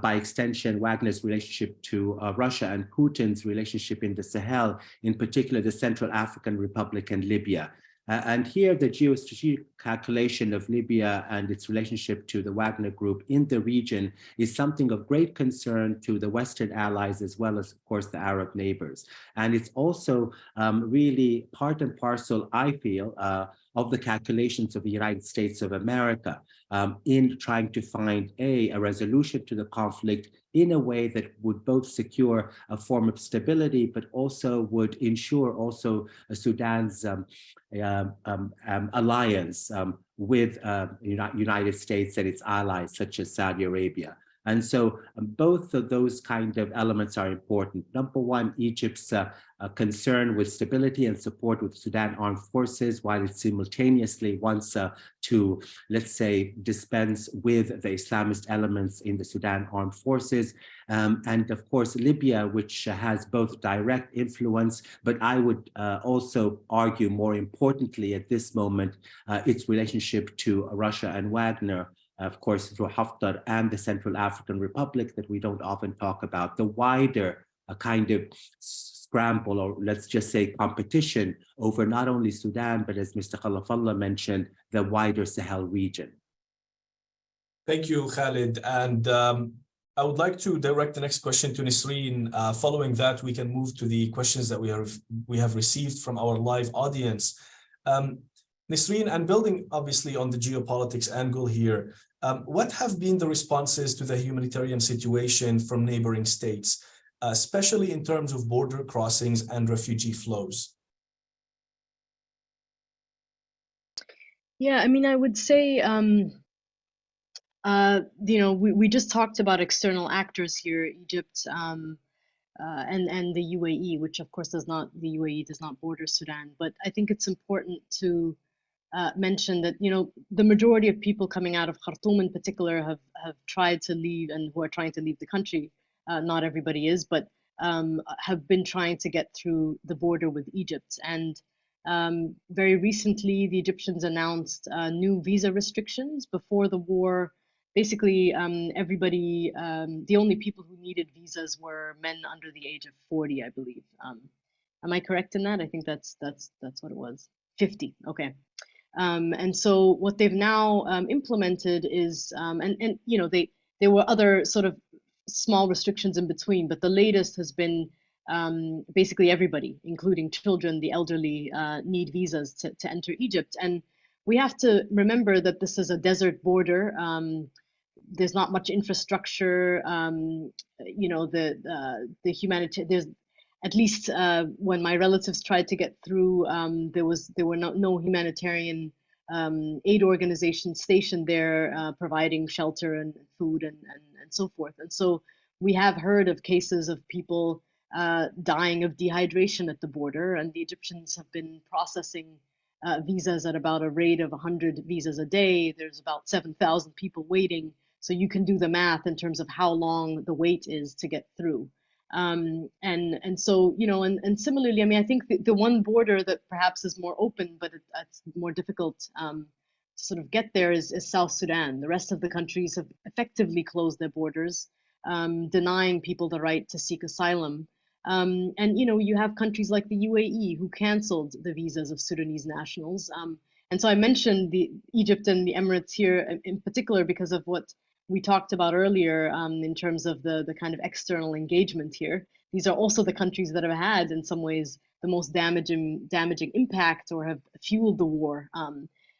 by extension, Wagner's relationship to Russia and Putin's relationship in the Sahel, in particular the Central African Republic and Libya. And here, the geostrategic calculation of Libya and its relationship to the Wagner Group in the region is something of great concern to the Western allies, as well as, of course, the Arab neighbors. And it's also really part and parcel, I feel, of the calculations of the United States of America in trying to find a resolution to the conflict in a way that would both secure a form of stability, but also would ensure also Sudan's alliance with United States and its allies, such as Saudi Arabia. And so both of those kind of elements are important. Number one, Egypt's concern with stability and support with Sudan armed forces, while it simultaneously wants to, let's say, dispense with the Islamist elements in the Sudan armed forces. And of course, Libya, which has both direct influence, but I would also argue more importantly at this moment, its relationship to Russia and Wagner, of course, through Haftar and the Central African Republic that we don't often talk about, the wider kind of scramble, or let's just say competition, over not only Sudan, but as Mr. Khalafallah mentioned, the wider Sahel region. Thank you, Khalid. And I would like to direct the next question to Nisreen. Following that, we can move to the questions that we have received from our live audience. Nisreen, and building obviously on the geopolitics angle here, what have been the responses to the humanitarian situation from neighboring states, especially in terms of border crossings and refugee flows? Yeah, I mean, I would say, we just talked about external actors here, Egypt and the UAE, which of course the UAE does not border Sudan. But I think it's important to mention that, the majority of people coming out of Khartoum in particular have tried to leave, and who are trying to leave the country, not everybody is, but have been trying to get through the border with Egypt. And very recently, the Egyptians announced new visa restrictions. Before the war, basically everybody, the only people who needed visas were men under the age of 40, I believe. Am I correct in that? I think that's what it was. 50, okay. And so what they've now implemented is, there were other sort of small restrictions in between, but the latest has been basically everybody, including children, the elderly, need visas to enter Egypt. And we have to remember that this is a desert border. there's not much infrastructure. You know, the humanitarian, there's at least when my relatives tried to get through, there were no humanitarian aid organizations stationed there providing shelter and food and so forth. And so we have heard of cases of people dying of dehydration at the border, and the Egyptians have been processing visas at about a rate of 100 visas a day. There's about 7,000 people waiting. So you can do the math in terms of how long the wait is to get through. And so, you know, and similarly, I mean, I think the one border that perhaps is more open, but it's more difficult to sort of get there is South Sudan. The rest of the countries have effectively closed their borders, denying people the right to seek asylum. And, you know, you have countries like the UAE who canceled the visas of Sudanese nationals. And so I mentioned Egypt and the Emirates here in particular because of what we talked about earlier in terms of the kind of external engagement here. These are also the countries that have had, in some ways, the most damaging impact or have fueled the war.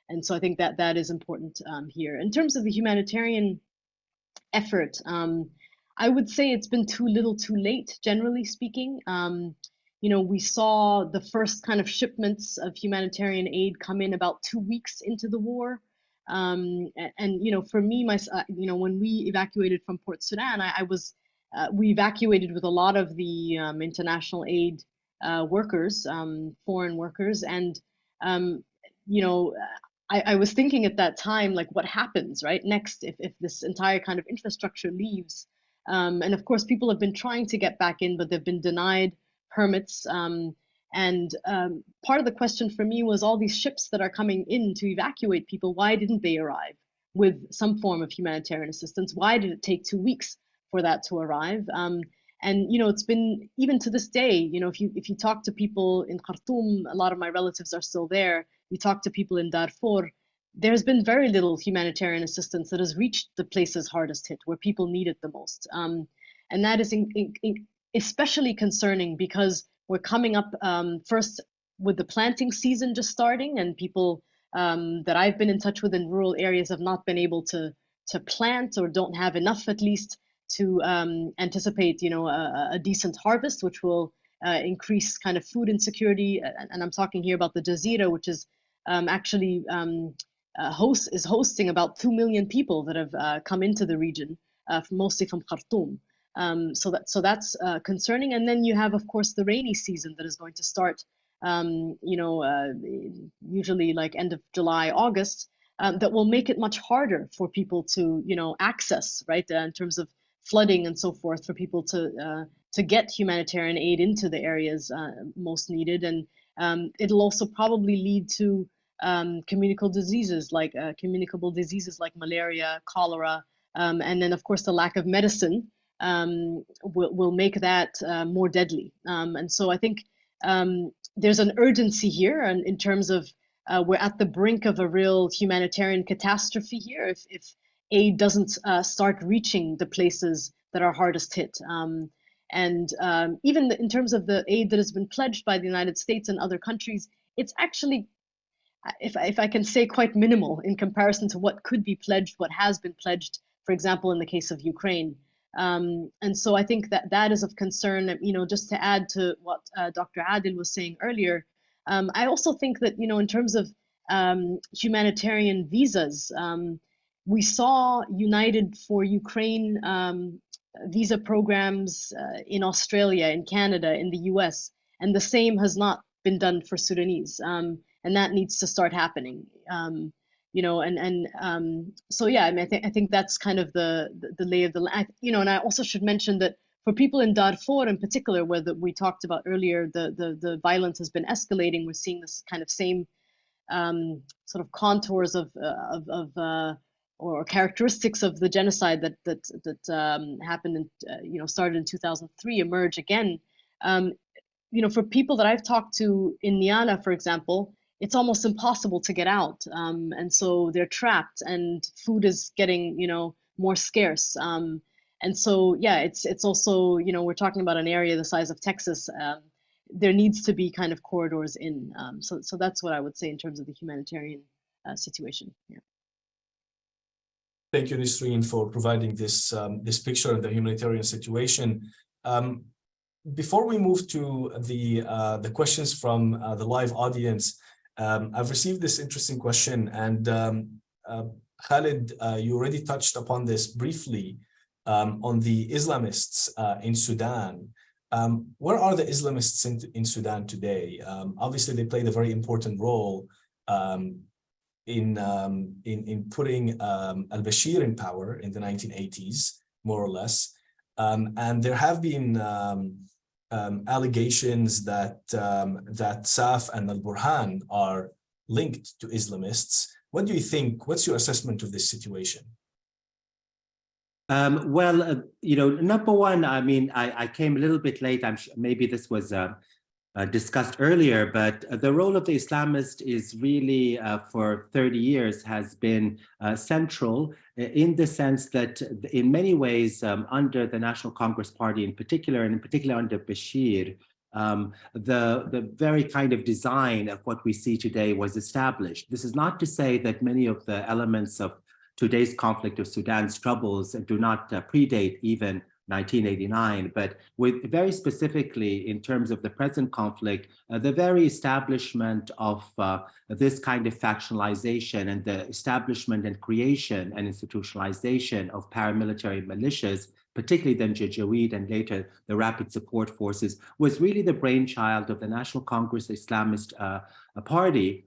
And so I think that is important here. In terms of the humanitarian effort, I would say it's been too little too late, generally speaking. You know, we saw the first kind of shipments of humanitarian aid come in about 2 weeks into the war. And you know, for me, you know, when we evacuated from Port Sudan, we evacuated with a lot of the international aid workers, foreign workers, and you know, I was thinking at that time, like, what happens, right, next if this entire kind of infrastructure leaves? And of course, people have been trying to get back in, but they've been denied permits. And part of the question for me was all these ships that are coming in to evacuate people, why didn't they arrive with some form of humanitarian assistance? Why did it take 2 weeks for that to arrive? And you know, it's been, even to this day, you know, if you talk to people in Khartoum, a lot of my relatives are still there. You talk to people in Darfur, there's been very little humanitarian assistance that has reached the places hardest hit, where people need it the most. And that is especially concerning because we're coming up first with the planting season just starting, and people that I've been in touch with in rural areas have not been able to plant, or don't have enough at least to anticipate, you know, a decent harvest, which will increase kind of food insecurity. And I'm talking here about the Jazeera, which is actually hosting about 2 million people that have come into the region, mostly from Khartoum. So that's concerning. And then you have, of course, the rainy season that is going to start, you know, usually like end of July, August, that will make it much harder for people to, you know, access, right, in terms of flooding and so forth, for people to get humanitarian aid into the areas most needed. And it'll also probably lead to communicable diseases like malaria, cholera, and then of course the lack of medicine will make that more deadly. And so I think there's an urgency here, and in terms of we're at the brink of a real humanitarian catastrophe here if aid doesn't start reaching the places that are hardest hit. And even in terms of the aid that has been pledged by the United States and other countries, it's actually, if I can say, quite minimal in comparison to what could be pledged, what has been pledged, for example, in the case of Ukraine. And so I think that is of concern. You know, just to add to what Dr. Adil was saying earlier, I also think that, you know, in terms of humanitarian visas, we saw United for Ukraine visa programs in Australia, in Canada, in the US, and the same has not been done for Sudanese. And that needs to start happening. You know, so yeah, I mean, I think that's kind of the lay of the land. You know, and I also should mention that for people in Darfur in particular, where we talked about earlier, the violence has been escalating. We're seeing this kind of same sort of contours of or characteristics of the genocide that happened in, you know, started in 2003 emerge again. You know, for people that I've talked to in Niala, for example, it's almost impossible to get out, and so they're trapped, and food is getting, you know, more scarce. And so, yeah, it's also, you know, we're talking about an area the size of Texas. There needs to be kind of corridors in. So that's what I would say in terms of the humanitarian situation. Yeah. Thank you, Nisreen, for providing this, this picture of the humanitarian situation. Before we move to the questions from the live audience, I've received this interesting question, and Khalid, you already touched upon this briefly on the Islamists in Sudan. Where are the Islamists in Sudan today? Obviously, they played a very important role in putting al-Bashir in power in the 1980s, more or less. And there have been allegations that that Saf and al-Burhan are linked to Islamists. What do you think? What's your assessment of this situation? Well, you know, number one, I mean, I came a little bit late. I'm sure maybe this was discussed earlier, but the role of the Islamist is really for 30 years has been central in the sense that in many ways under the National Congress Party in particular, and in particular under Bashir, the very kind of design of what we see today was established. This is not to say that many of the elements of today's conflict of Sudan's troubles do not predate even 1989, but with very specifically in terms of the present conflict, the very establishment of this kind of factionalization and the establishment and creation and institutionalization of paramilitary militias, particularly then Janjaweed and later the Rapid Support Forces, was really the brainchild of the National Congress Islamist Party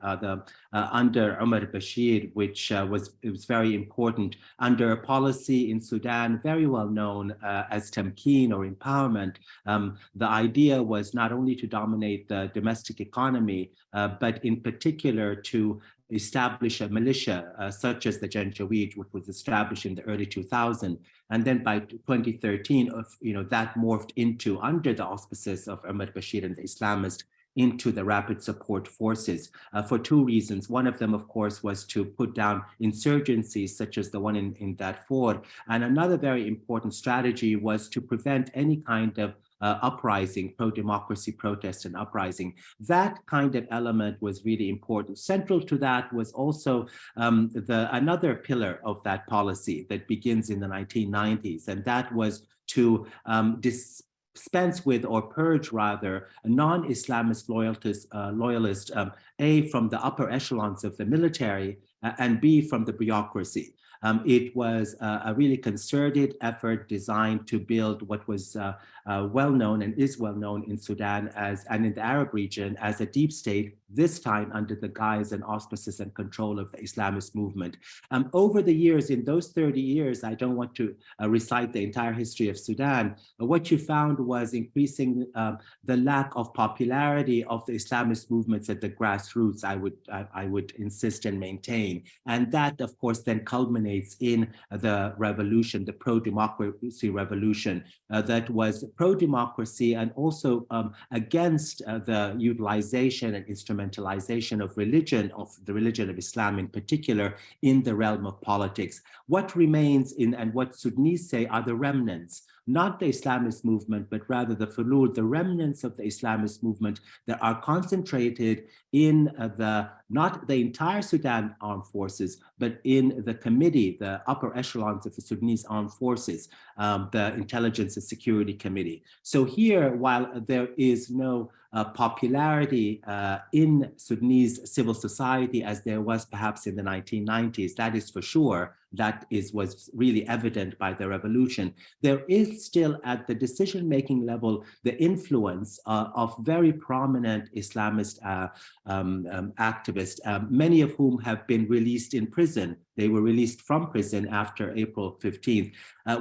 under Omar Bashir, which was very important under a policy in Sudan very well known as tamkeen or empowerment. The idea was not only to dominate the domestic economy, but in particular to establish a militia such as the Janjaweed, which was established in the early 2000s. And then by 2013, you know, that morphed into, under the auspices of Omar Bashir and the Islamists, into the Rapid Support Forces for two reasons. One of them, of course, was to put down insurgencies such as the one in Darfur. And another very important strategy was to prevent any kind of uprising, pro-democracy protest and uprising. That kind of element was really important. Central to that was also another pillar of that policy that begins in the 1990s, and that was to dispense with or purge rather non-Islamist loyalists, A, from the upper echelons of the military and B, from the bureaucracy. It was a really concerted effort designed to build what was well known and is well known in Sudan and in the Arab region as a deep state, this time under the guise and auspices and control of the Islamist movement. Over the years, in those 30 years, I don't want to recite the entire history of Sudan, but what you found was increasing the lack of popularity of the Islamist movements at the grassroots, I would insist and maintain. And that, of course, then culminates in the revolution, the pro-democracy revolution that was pro-democracy and also against the utilization and instrumentalization of religion, of the religion of Islam in particular, in the realm of politics. What remains in, and what Sudanese say, are the remnants, not the Islamist movement, but rather the fulud, the remnants of the Islamist movement that are concentrated in not the entire Sudan armed forces, but in the committee, the upper echelons of the Sudanese armed forces, the Intelligence and Security Committee. So here, while there is no popularity in Sudanese civil society as there was perhaps in the 1990s, that is for sure, that was really evident by the revolution. There is still at the decision-making level the influence of very prominent Islamist activists, many of whom have been released in prison. They were released from prison after April 15th.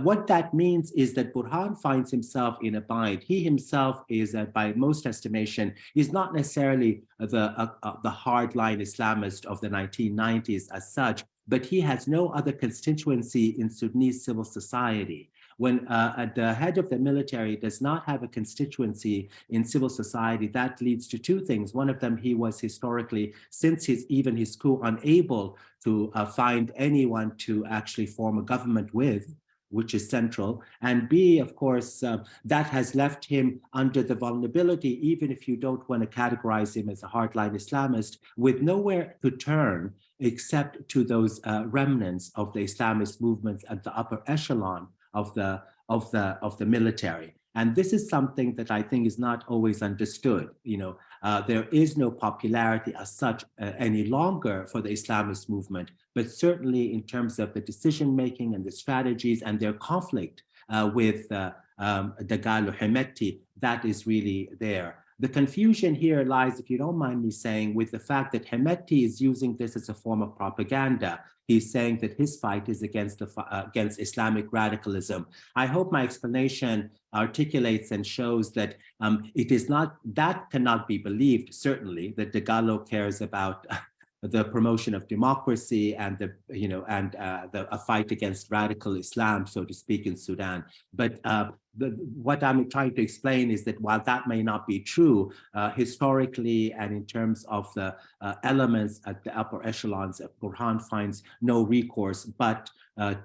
What that means is that Burhan finds himself in a bind. He himself is, by most estimation, is not necessarily the hardline Islamist of the 1990s as such, but he has no other constituency in Sudanese civil society. When the head of the military does not have a constituency in civil society, that leads to two things. One of them, he was historically, since even his coup, unable to find anyone to actually form a government with, which is central, and B, of course, that has left him under the vulnerability, even if you don't want to categorize him as a hardline Islamist, with nowhere to turn except to those remnants of the Islamist movements at the upper echelon of the military. And this is something that I think is not always understood. There is no popularity as such any longer for the Islamist movement, but certainly in terms of the decision-making and the strategies and their conflict with Dagalo Hemeti, that is really there. The confusion here lies, if you don't mind me saying, with the fact that Hemeti is using this as a form of propaganda. He's saying that his fight is against Islamic radicalism. I hope my explanation articulates and shows that it is not, that cannot be believed, certainly, that Dagalo cares about the promotion of democracy and a fight against radical Islam, so to speak, in Sudan. But what I'm trying to explain is that while that may not be true, historically and in terms of the elements at the upper echelons, Burhan finds no recourse but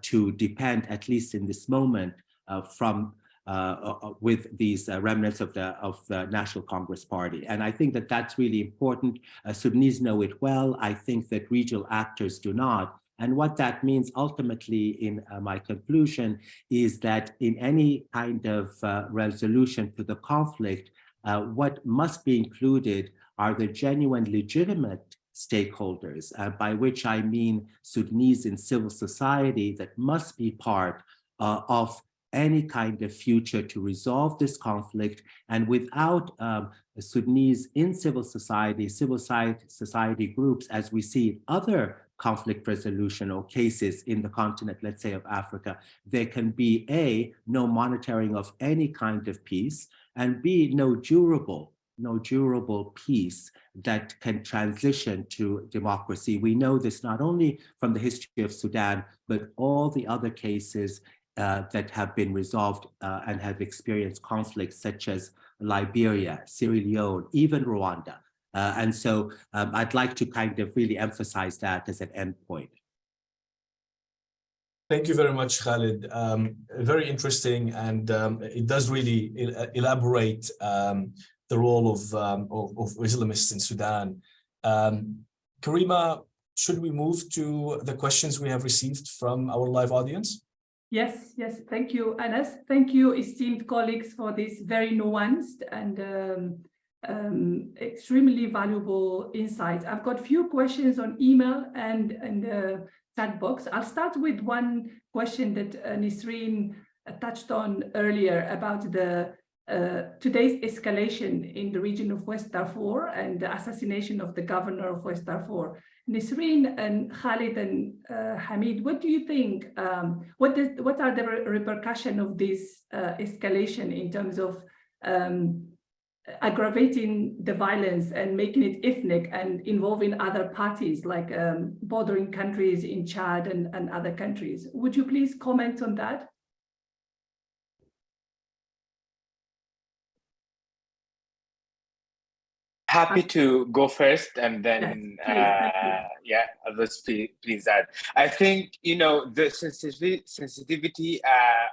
to depend, at least in this moment, with these remnants of the National Congress Party. And I think that that's really important. Sudanese know it well. I think that regional actors do not. And what that means ultimately in my conclusion is that in any kind of resolution to the conflict, what must be included are the genuine legitimate stakeholders, by which I mean Sudanese in civil society that must be part of any kind of future to resolve this conflict. And without Sudanese in civil society groups, as we see other conflict resolution or cases in the continent, let's say of Africa, there can be A, no monitoring of any kind of peace, and B, no durable peace that can transition to democracy. We know this not only from the history of Sudan, but all the other cases that have been resolved and have experienced conflicts such as Liberia, Sierra Leone, even Rwanda. And so I'd like to kind of really emphasize that as an endpoint. Thank you very much, Khalid. Very interesting, and it does really elaborate the role of Islamists in Sudan. Karima, should we move to the questions we have received from our live audience? Yes, thank you, Anas. Thank you, esteemed colleagues, for this very nuanced and extremely valuable insights. I've got a few questions on email and chat box. I'll start with one question that Nisreen touched on earlier about the today's escalation in the region of West Darfur and the assassination of the governor of West Darfur. Nisreen and Khalid and Hamid, what do you think? What are the repercussions of this escalation in terms of aggravating the violence and making it ethnic and involving other parties like bordering countries in Chad and other countries? Would you please comment on that? Happy to go first, and then others please add. I think the sensitivity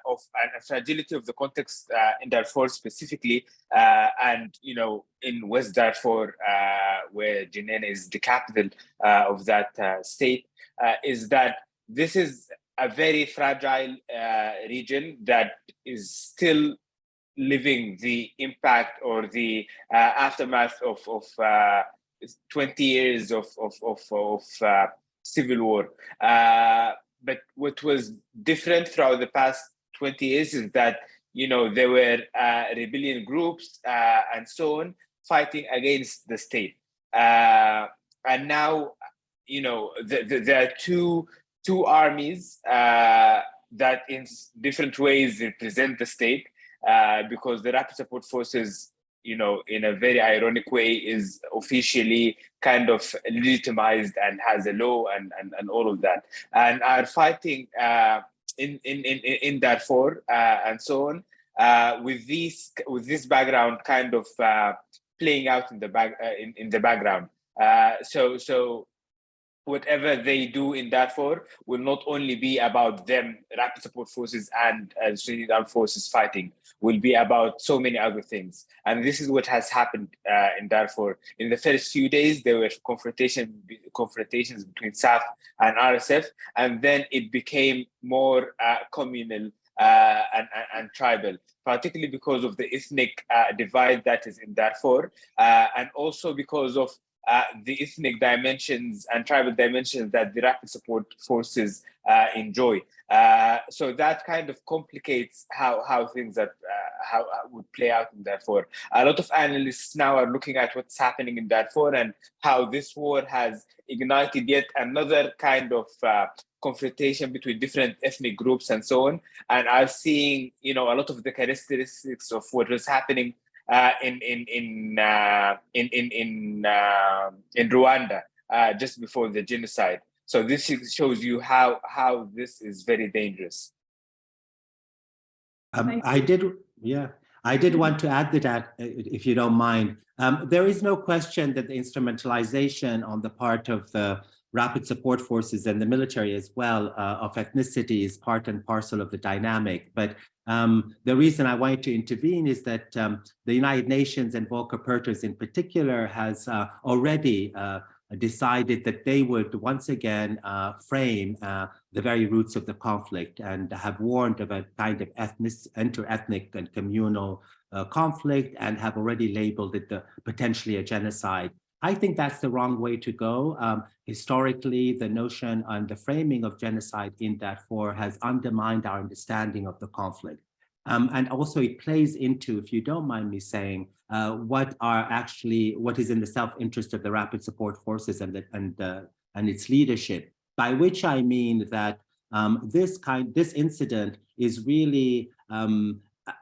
of and fragility of the context in Darfur specifically, and in West Darfur, where Jenin is the capital of that state, is that this is a very fragile region that is still living the impact or the aftermath of 20 years of civil war. But what was different throughout the past 20 years is that there were rebellion groups and so on fighting against the state. And now there are two armies that in different ways represent the state. Because the Rapid Support Forces, in a very ironic way, is officially kind of legitimized and has a law and all of that, and are fighting in Darfur and so on, with this background kind of playing out in the background. So whatever they do in Darfur will not only be about them, rapid support forces and Sudanese armed forces fighting, will be about so many other things. And this is what has happened in Darfur. In the first few days, there were confrontations between SAF and RSF, and then it became more communal and tribal, particularly because of the ethnic divide that is in Darfur, and also because of the ethnic dimensions and tribal dimensions that the rapid support forces enjoy. So that kind of complicates how things how would play out in Darfur. A lot of analysts now are looking at what's happening in Darfur and how this war has ignited yet another kind of confrontation between different ethnic groups and so on, and are seeing, a lot of the characteristics of what was happening in Rwanda just before the genocide. So this shows you how this is very dangerous. I did want to add to that, if you don't mind. There is no question that the instrumentalization on the part of the rapid support forces and the military as well of ethnicity is part and parcel of the dynamic. But the reason I wanted to intervene is that the United Nations and Volker Perthes in particular has already decided that they would once again frame the very roots of the conflict, and have warned of a kind of inter-ethnic and communal conflict, and have already labeled it potentially a genocide. I think that's the wrong way to go. Historically, the notion and the framing of genocide in Darfur has undermined our understanding of the conflict. And also it plays into, if you don't mind me saying, what is in the self-interest of the rapid support forces and its leadership, by which I mean that this incident is really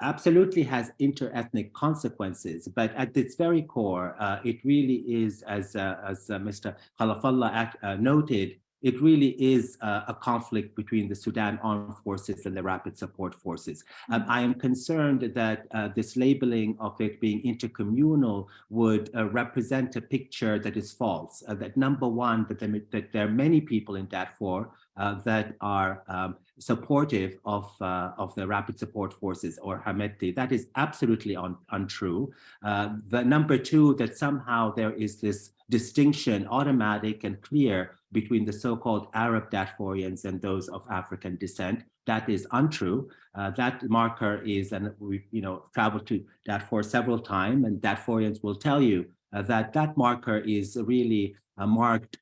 absolutely has inter-ethnic consequences, but at its very core, it really is, as Mr. Khalafallah noted, it really is a conflict between the Sudan armed forces and the rapid support forces. I am concerned that this labeling of it being intercommunal would represent a picture that is false. That number one, that there are many people in Darfur that are supportive of the rapid support forces or Hemedti. That is absolutely untrue. The number two, that somehow there is this distinction, automatic and clear, between the so-called Arab Darfurians and those of African descent. That is untrue. That marker is, and we've traveled to Darfur several times, and Darfurians will tell you that marker is really marked,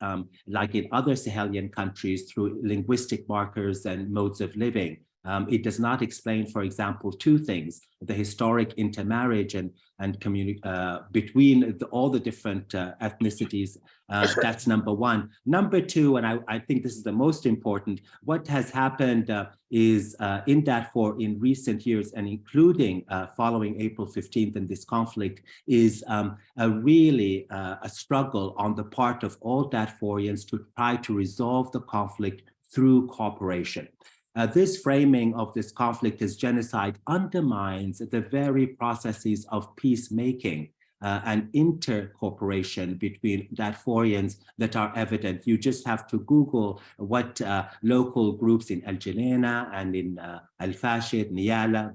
like in other Sahelian countries, through linguistic markers and modes of living. It does not explain, for example, two things: the historic intermarriage and between all the different ethnicities. That's number one. Number two, and I think this is the most important, what has happened is in Darfur in recent years, and including following April 15th and this conflict, is really a struggle on the part of all Darfurians to try to resolve the conflict through cooperation. This framing of this conflict as genocide undermines the very processes of peacemaking and intercooperation between Darfurians that are evident. You just have to Google what local groups in El Geneina and in Al-Fashid, Niyala,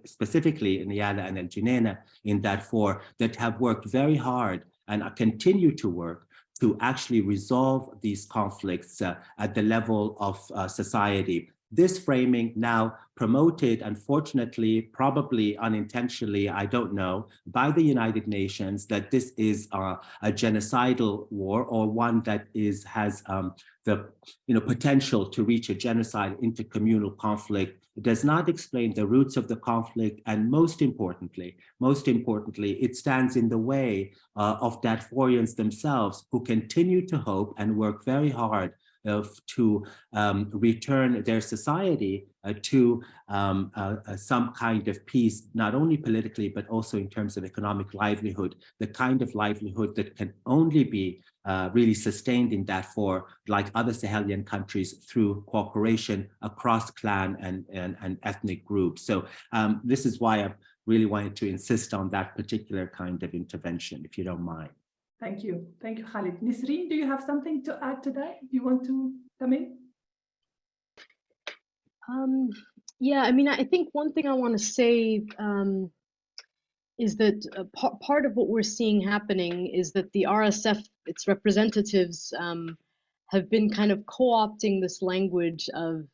specifically Niyala and El Geneina in Darfur, that have worked very hard and continue to work to actually resolve these conflicts at the level of society. This framing now promoted, unfortunately, probably unintentionally, I don't know, by the United Nations, that this is a genocidal war, or one that has the potential to reach a genocide, intercommunal conflict, does not explain the roots of the conflict, and most importantly, it stands in the way of Darfurians themselves, who continue to hope and work very hard to return their society to some kind of peace, not only politically, but also in terms of economic livelihood, the kind of livelihood that can only be really sustained in Darfur, like other Sahelian countries, through cooperation across clan and ethnic groups. So this is why I really wanted to insist on that particular kind of intervention, if you don't mind. Thank you. Thank you, Khalid. Nisreen, do you have something to add to that? Do you want to come in? Yeah, I mean, I think one thing I want to say is that part of what we're seeing happening is that the RSF, its representatives, have been kind of co-opting this language of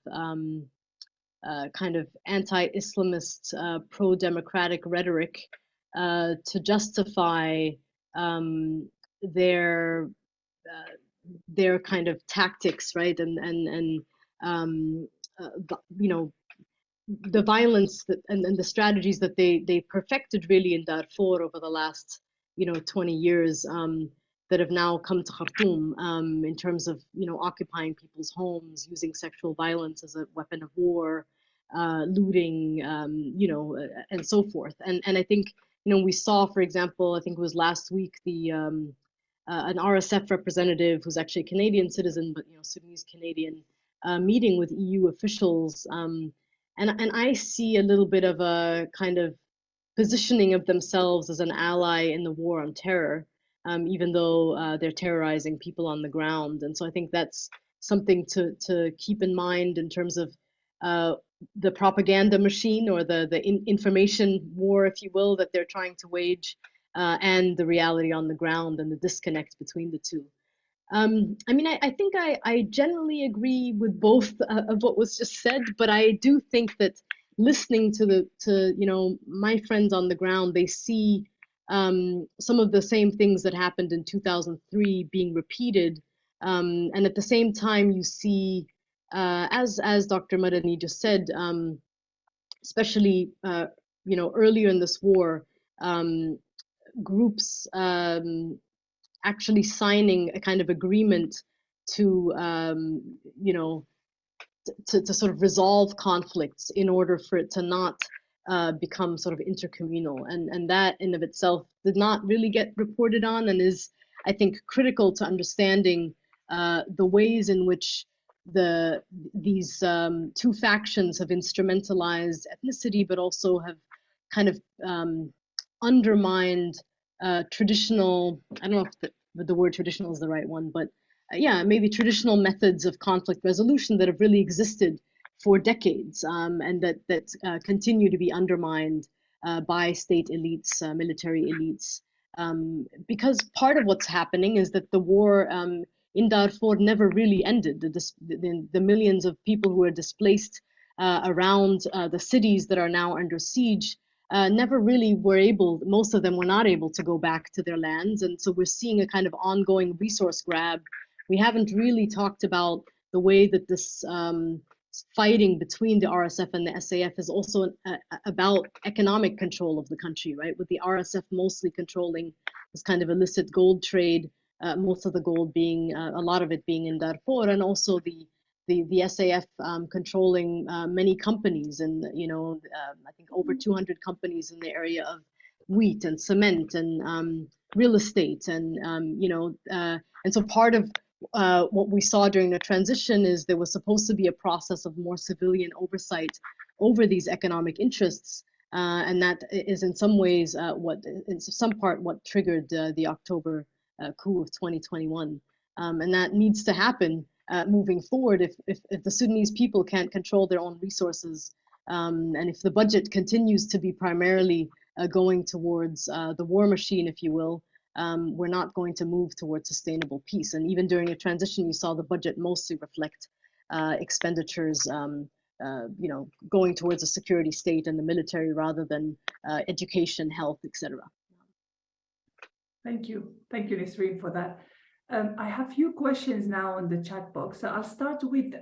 kind of anti-Islamist, pro-democratic rhetoric to justify their kind of tactics, right? And you know, the violence and the strategies that they perfected really in Darfur over the last 20 years that have now come to Khartoum in terms of occupying people's homes, using sexual violence as a weapon of war, looting, and so forth. And I think we saw, for example, I think it was last week, the an RSF representative who's actually a Canadian citizen, but Sudanese Canadian, meeting with EU officials. And I see a little bit of a kind of positioning of themselves as an ally in the war on terror, even though they're terrorizing people on the ground. And so I think that's something to keep in mind in terms of the propaganda machine or the information war, if you will, that they're trying to wage, and the reality on the ground and the disconnect between the two. I mean, I think I generally agree with both of what was just said, but I do think that listening to my friends on the ground, they see some of the same things that happened in 2003 being repeated, and at the same time you see, as Dr. Madani just said, especially earlier in this war, groups actually signing a kind of agreement to to sort of resolve conflicts in order for it to not become sort of intercommunal, and that in of itself did not really get reported on, and is, I think, critical to understanding the ways in which these two factions have instrumentalized ethnicity, but also have kind of undermined traditional, I don't know if the word traditional is the right one, but yeah, maybe traditional methods of conflict resolution that have really existed for decades, and that continue to be undermined by state elites, military elites. Because part of what's happening is that the war in Darfur never really ended. The millions of people who are displaced around the cities that are now under siege never really were able, most of them were not able to go back to their lands. And so we're seeing a kind of ongoing resource grab. We haven't really talked about the way that this fighting between the RSF and the SAF is also about economic control of the country, right? With the RSF mostly controlling this kind of illicit gold trade, most of the gold being, a lot of it being in Darfur, and also the SAF controlling many companies, and I think over 200 companies in the area of wheat and cement and real estate, and and so part of what we saw during the transition is there was supposed to be a process of more civilian oversight over these economic interests, and that is in some ways in some part what triggered the October coup of 2021, and that needs to happen moving forward if the Sudanese people can't control their own resources, and if the budget continues to be primarily going towards the war machine, if you will. We're not going to move towards sustainable peace. And even during a transition, you saw the budget mostly reflect expenditures, going towards a security state and the military rather than education, health, etc. Thank you, Nisreen, for that. I have a few questions now on the chat box. So I'll start with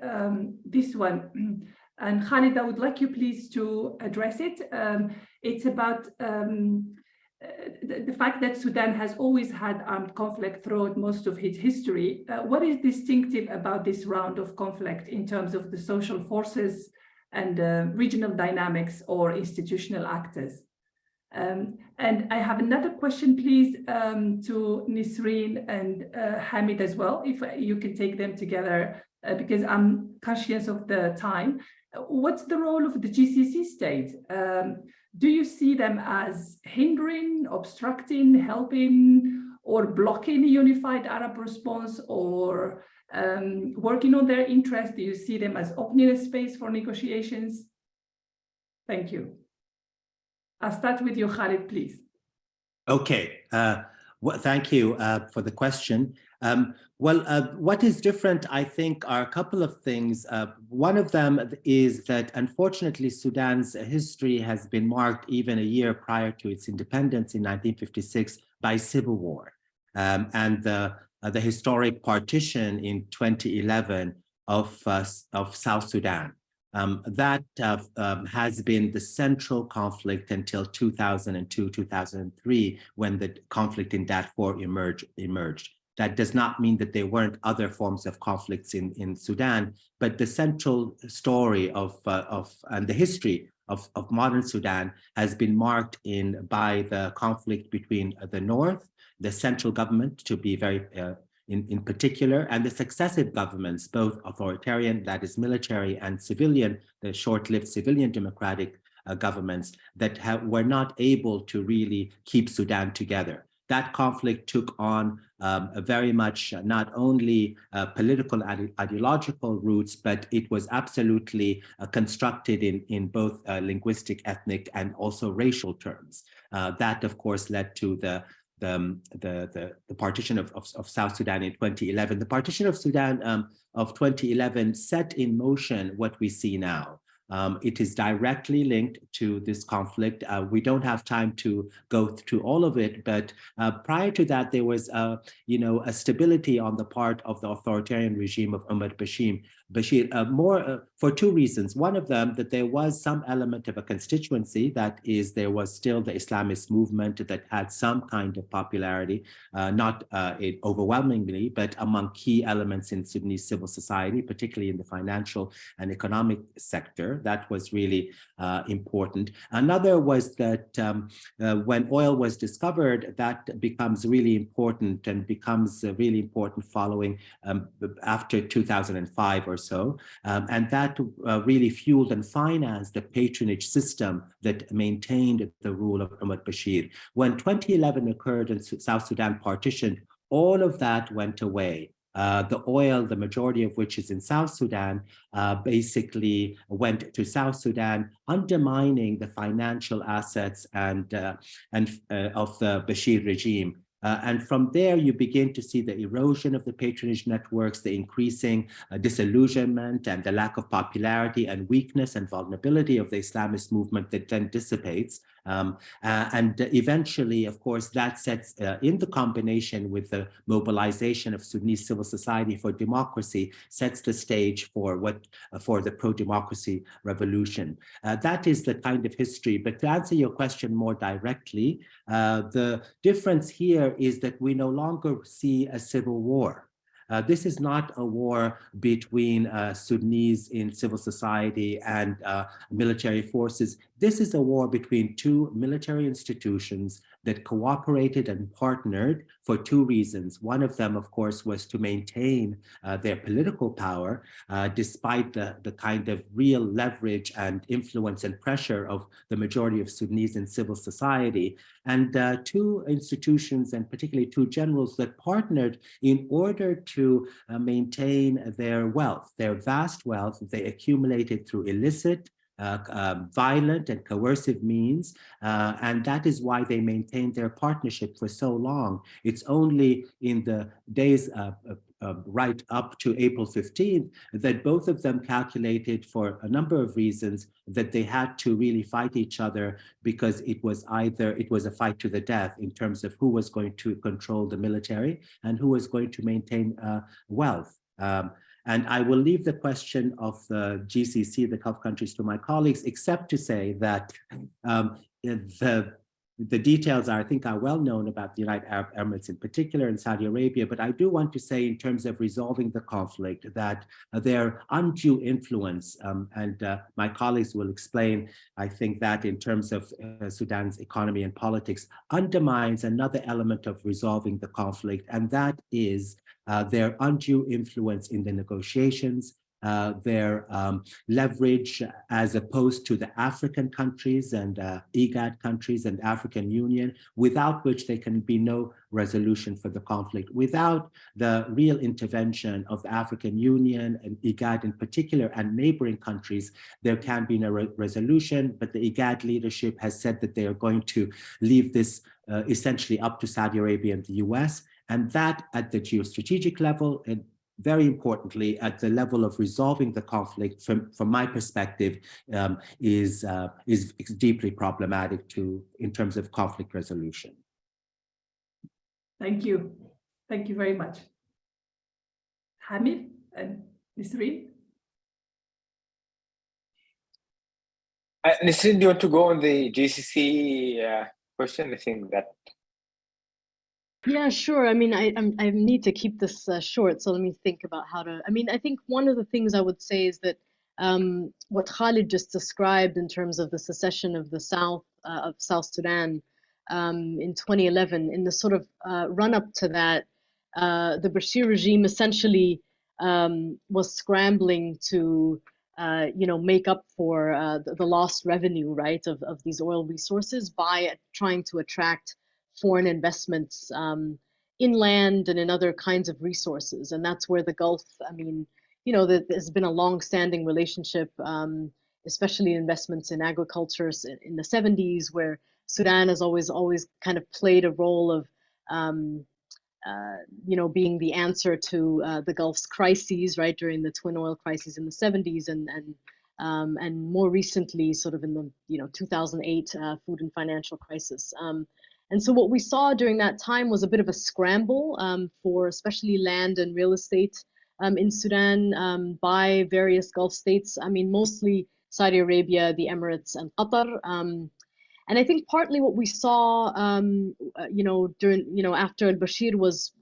this one. And Khalid, I would like you please to address it. It's about the fact that Sudan has always had armed conflict throughout most of its history. What is distinctive about this round of conflict in terms of the social forces and regional dynamics or institutional actors? And I have another question, please, to Nisreen and Hamid as well, if you can take them together, because I'm conscious of the time. What's the role of the GCC state? Do you see them as hindering, obstructing, helping, or blocking a unified Arab response, or working on their interests? Do you see them as opening a space for negotiations? Thank you. I'll start with you, Khalid, please. Okay. Well, thank you for the question. What is different, I think, are a couple of things. One of them is that, unfortunately, Sudan's history has been marked even a year prior to its independence in 1956 by civil war. And the historic partition in 2011 of South Sudan. That has been the central conflict until 2002, 2003, when the conflict in Darfur emerged. That does not mean that there weren't other forms of conflicts in Sudan, but the central story and the history of modern Sudan has been marked by the conflict between the North, the central government, to be very in particular, and the successive governments, both authoritarian, that is military, and civilian, the short-lived civilian democratic governments that were not able to really keep Sudan together. That conflict took on very much not only political ideological roots, but it was absolutely constructed in both linguistic, ethnic, and also racial terms. That, of course, led to the partition of South Sudan in 2011. The partition of Sudan of 2011 set in motion what we see now. It is directly linked to this conflict. We don't have time to go through all of it, but prior to that, there was a stability on the part of the authoritarian regime of Omar Bashir, for two reasons. One of them, that there was some element of a constituency, that is, there was still the Islamist movement that had some kind of popularity, not overwhelmingly, but among key elements in Sudanese civil society, particularly in the financial and economic sector. That was really important. Another was that when oil was discovered, that becomes really important and becomes really important following after 2005 or so. And that really fueled and financed the patronage system that maintained the rule of Omar Bashir. When 2011 occurred and South Sudan partitioned, all of that went away. The oil, the majority of which is in South Sudan, basically went to South Sudan, undermining the financial assets of the Bashir regime. And from there, you begin to see the erosion of the patronage networks, the increasing disillusionment and the lack of popularity and weakness and vulnerability of the Islamist movement that then dissipates. And eventually, of course, that sets in the combination with the mobilization of Sudanese civil society for democracy, sets the stage for the pro-democracy revolution. That is the kind of history. But to answer your question more directly, the difference here is that we no longer see a civil war. This is not a war between Sudanese in civil society and military forces. This is a war between two military institutions that cooperated and partnered for two reasons. One of them, of course, was to maintain their political power, despite the kind of real leverage and influence and pressure of the majority of Sudanese in civil society. And two institutions, and particularly two generals, that partnered in order to maintain their wealth, their vast wealth that they accumulated through illicit, violent and coercive means, and that is why they maintained their partnership for so long. It's only in the days right up to April 15th that both of them calculated, for a number of reasons, that they had to really fight each other, because it was a fight to the death in terms of who was going to control the military and who was going to maintain wealth. And I will leave the question of the GCC, the Gulf countries, to my colleagues, except to say that the details I think are well known about the United Arab Emirates in particular, and Saudi Arabia. But I do want to say, in terms of resolving the conflict, that their undue influence, and my colleagues will explain, I think, that in terms of Sudan's economy and politics, undermines another element of resolving the conflict, and that is their undue influence in the negotiations their leverage as opposed to the African countries and IGAD countries and African Union, without which there can be no resolution for the conflict. Without the real intervention of the African Union and IGAD in particular and neighboring countries, there can be no resolution. But the IGAD leadership has said that they are going to leave this essentially up to Saudi Arabia and the US, and that at the geostrategic level, and very importantly, at the level of resolving the conflict, from my perspective, is deeply problematic in terms of conflict resolution. Thank you. Thank you very much. Hamid and Nisreen? Nisreen, do you want to go on the GCC question? I think that. Yeah, sure. I mean, I need to keep this short, so let me think about how to. I mean, I think one of the things I would say is that what Khalid just described in terms of the secession of the South Sudan in 2011, in the sort of run-up to that, the Bashir regime essentially was scrambling to make up for the lost revenue, right, of these oil resources by trying to attract foreign investments inland and in other kinds of resources. And that's where the Gulf, I mean, there's been a long-standing relationship, especially investments in agriculture in the 70s, where Sudan has always kind of played a role of, being the answer to the Gulf's crises, right, during the twin oil crises in the 70s and more recently, sort of in the 2008 food and financial crisis. And so what we saw during that time was a bit of a scramble for especially land and real estate in Sudan by various Gulf states. I mean, mostly Saudi Arabia, the Emirates, and Qatar. And I think partly what we saw, during, after al-Bashir was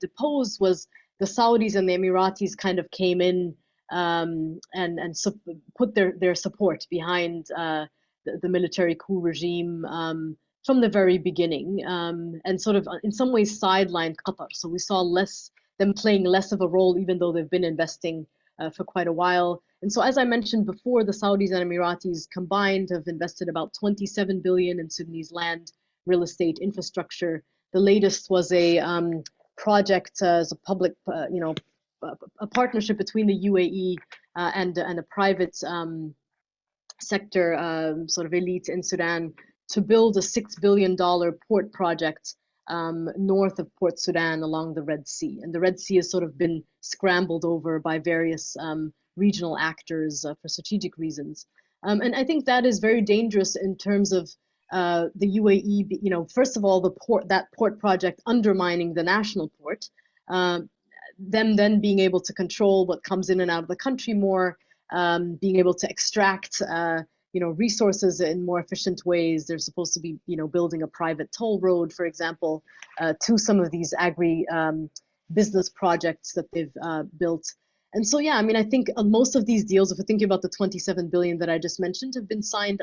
deposed, was the Saudis and the Emiratis kind of came in and put their support behind the military coup regime from the very beginning, and sort of in some ways sidelined Qatar. So we saw them playing less of a role, even though they've been investing for quite a while. And so, as I mentioned before, the Saudis and Emiratis combined have invested about 27 billion in Sudanese land, real estate, infrastructure. The latest was a project as a public, a partnership between the UAE and a private sector sort of elite in Sudan to build a $6 billion port project north of Port Sudan along the Red Sea. And the Red Sea has sort of been scrambled over by various regional actors for strategic reasons. And I think that is very dangerous in terms of the UAE, first of all, that port project undermining the national port, them then being able to control what comes in and out of the country more, being able to extract resources in more efficient ways. They're supposed to be, building a private toll road, for example, to some of these business projects that they've built. And so, yeah, I mean, I think most of these deals, if we're thinking about the 27 billion that I just mentioned, have been signed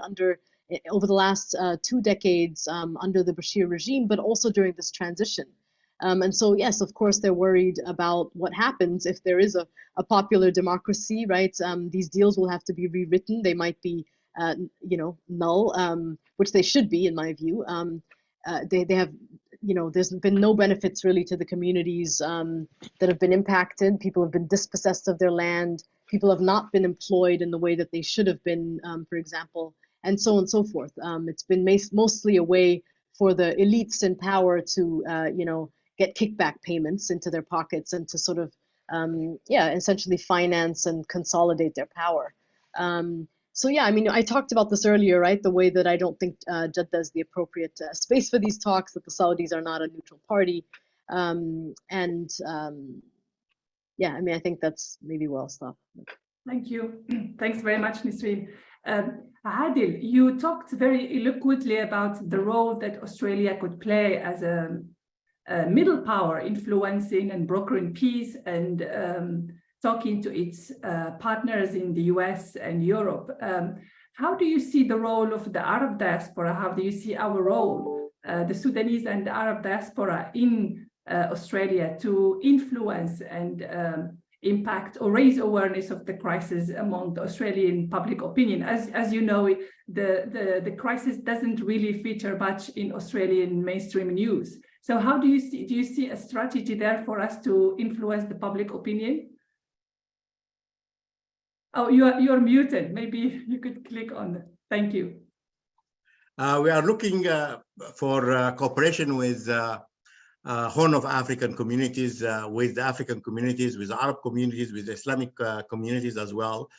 over the last 2 decades under the Bashir regime, but also during this transition. And so, yes, of course, they're worried about what happens if there is a popular democracy, right? These deals will have to be rewritten. They might be null, which they should be, in my view. They have, there's been no benefits really to the communities that have been impacted. People have been dispossessed of their land. People have not been employed in the way that they should have been, for example, and so on and so forth. It's been mostly a way for the elites in power to, get kickback payments into their pockets and to sort of, essentially finance and consolidate their power. So yeah, I mean, I talked about this earlier, right? The way that I don't think Jeddah is the appropriate space for these talks, that the Saudis are not a neutral party. Yeah, I mean, I think that's maybe where I'll stop. Thank you. Thanks very much, Nisreen. Adil, you talked very eloquently about the role that Australia could play as a middle power, influencing and brokering peace and talking to its partners in the US and Europe. How do you see the role of the Arab diaspora? How do you see our role, the Sudanese and the Arab diaspora in Australia, to influence and impact or raise awareness of the crisis among the Australian public opinion? As you know, the crisis doesn't really feature much in Australian mainstream news. So how do you see a strategy there for us to influence the public opinion? Oh, you're muted. Maybe you could click on it. Thank you. We are looking for cooperation with Horn of African communities, with the African communities, with the Arab communities, with the Islamic communities as well,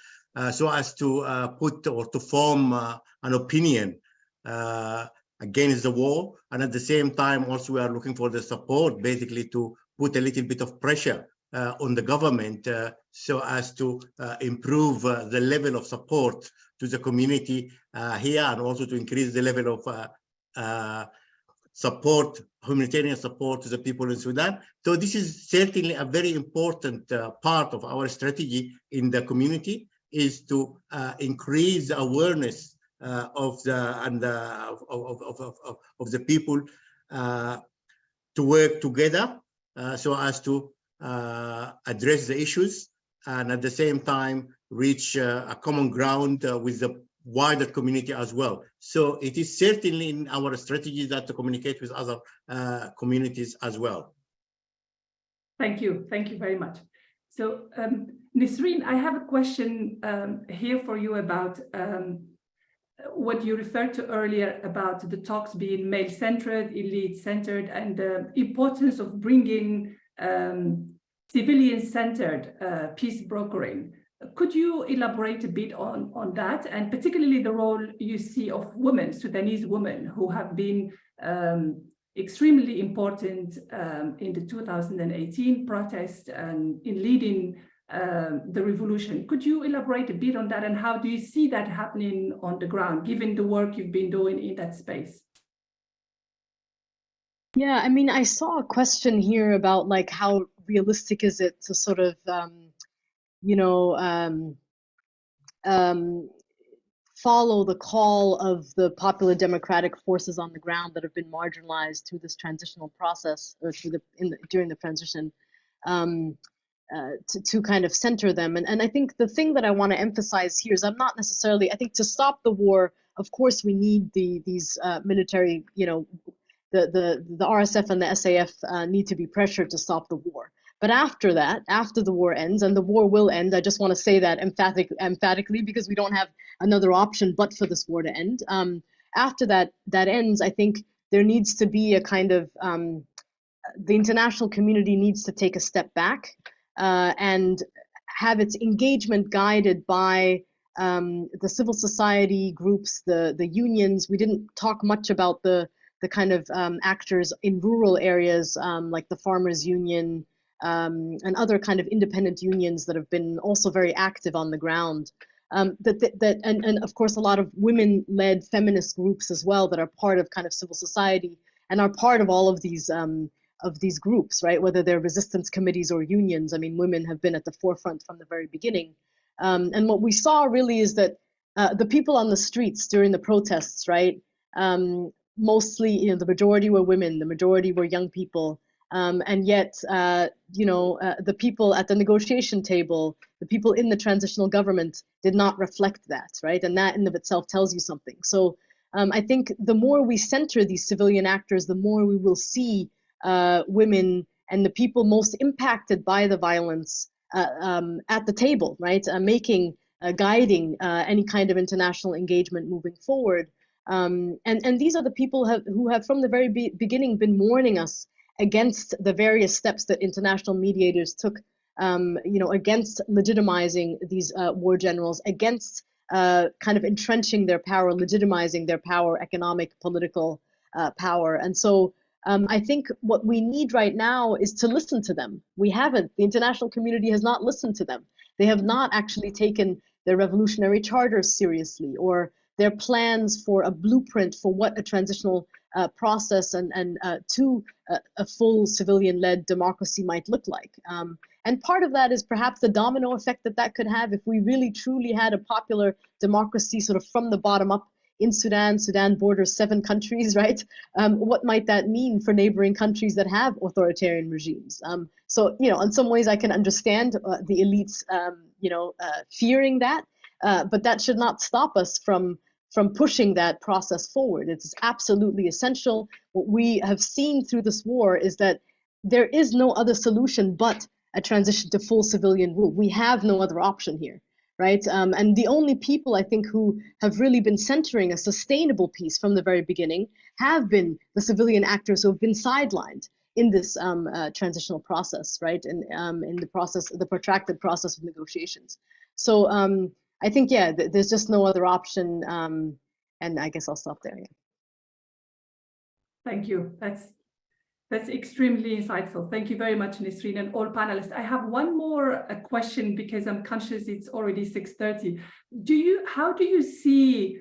so as to put or to form an opinion against the war. And at the same time, also we are looking for the support, basically to put a little bit of pressure on the government so as to improve the level of support to the community here, and also to increase the level of support, humanitarian support to the people in Sudan. So this is certainly a very important part of our strategy in the community, is to increase awareness of the people to work together so as to address the issues, and at the same time reach a common ground with the wider community as well. So it is certainly in our strategy that to communicate with other communities as well. Thank you very much. So Nisreen, I have a question here for you about what you referred to earlier about the talks being male-centered, elite-centered, and the importance of bringing civilian-centered peace brokering. Could you elaborate a bit on that, and particularly the role you see of women, Sudanese women, who have been extremely important in the 2018 protest and in leading the revolution? Could you elaborate a bit on that, and how do you see that happening on the ground, given the work you've been doing in that space? Yeah, I mean, I saw a question here about like how realistic is it to sort of follow the call of the popular democratic forces on the ground that have been marginalized through this transitional process, or through during the transition, to kind of center them. And I think the thing that I want to emphasize here is I'm not necessarily, I think to stop the war, of course we need these military, the RSF and the SAF need to be pressured to stop the war. But after that, after the war ends, and the war will end, I just want to say that emphatically, because we don't have another option but for this war to end. After that ends, I think there needs to be a kind of, the international community needs to take a step back and have its engagement guided by the civil society groups, the unions. We didn't talk much about the kind of actors in rural areas, like the Farmers Union, and other kind of independent unions that have been also very active on the ground. And of course a lot of women-led feminist groups as well that are part of kind of civil society and are part of all of these groups, right? Whether they're resistance committees or unions. I mean, women have been at the forefront from the very beginning. And what we saw really is that the people on the streets during the protests, right? Mostly, the majority were women, the majority were young people. And yet, the people at the negotiation table, the people in the transitional government did not reflect that, right? And that in of itself tells you something. So I think the more we center these civilian actors, the more we will see women and the people most impacted by the violence at the table, right? Guiding any kind of international engagement moving forward. And these are the people who have from the very beginning been warning us against the various steps that international mediators took, against legitimizing these war generals, against kind of entrenching their power, legitimizing their power, economic, political power. And so I think what we need right now is to listen to them. We haven't. The international community has not listened to them. They have not actually taken their revolutionary charters seriously, or their plans for a blueprint for what a transitional process and to a full civilian-led democracy might look like. And part of that is perhaps the domino effect that could have if we really truly had a popular democracy sort of from the bottom up in Sudan. Sudan borders 7 countries, right? What might that mean for neighboring countries that have authoritarian regimes? So, you know, in some ways I can understand the elites, fearing that, but that should not stop us from pushing that process forward. It's absolutely essential. What we have seen through this war is that there is no other solution but a transition to full civilian rule. We have no other option here, right? And the only people, I think, who have really been centering a sustainable peace from the very beginning have been the civilian actors who have been sidelined in this transitional process, right? And in the process, the protracted process of negotiations. So I think, yeah, there's just no other option. And I guess I'll stop there. Yeah. Thank you. That's extremely insightful. Thank you very much, Nisreen, and all panelists. I have one more question because I'm conscious it's already 6:30. How do you see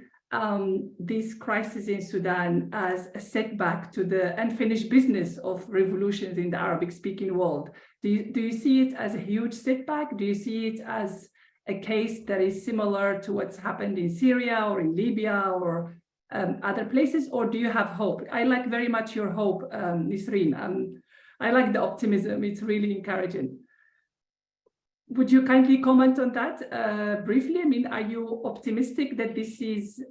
this crisis in Sudan as a setback to the unfinished business of revolutions in the Arabic-speaking world? Do you see it as a huge setback? Do you see it as a case that is similar to what's happened in Syria or in Libya or other places, or do you have hope? I like very much your hope, Nisreen. I like the optimism. It's really encouraging. Would you kindly comment on that briefly? I mean, are you optimistic that this is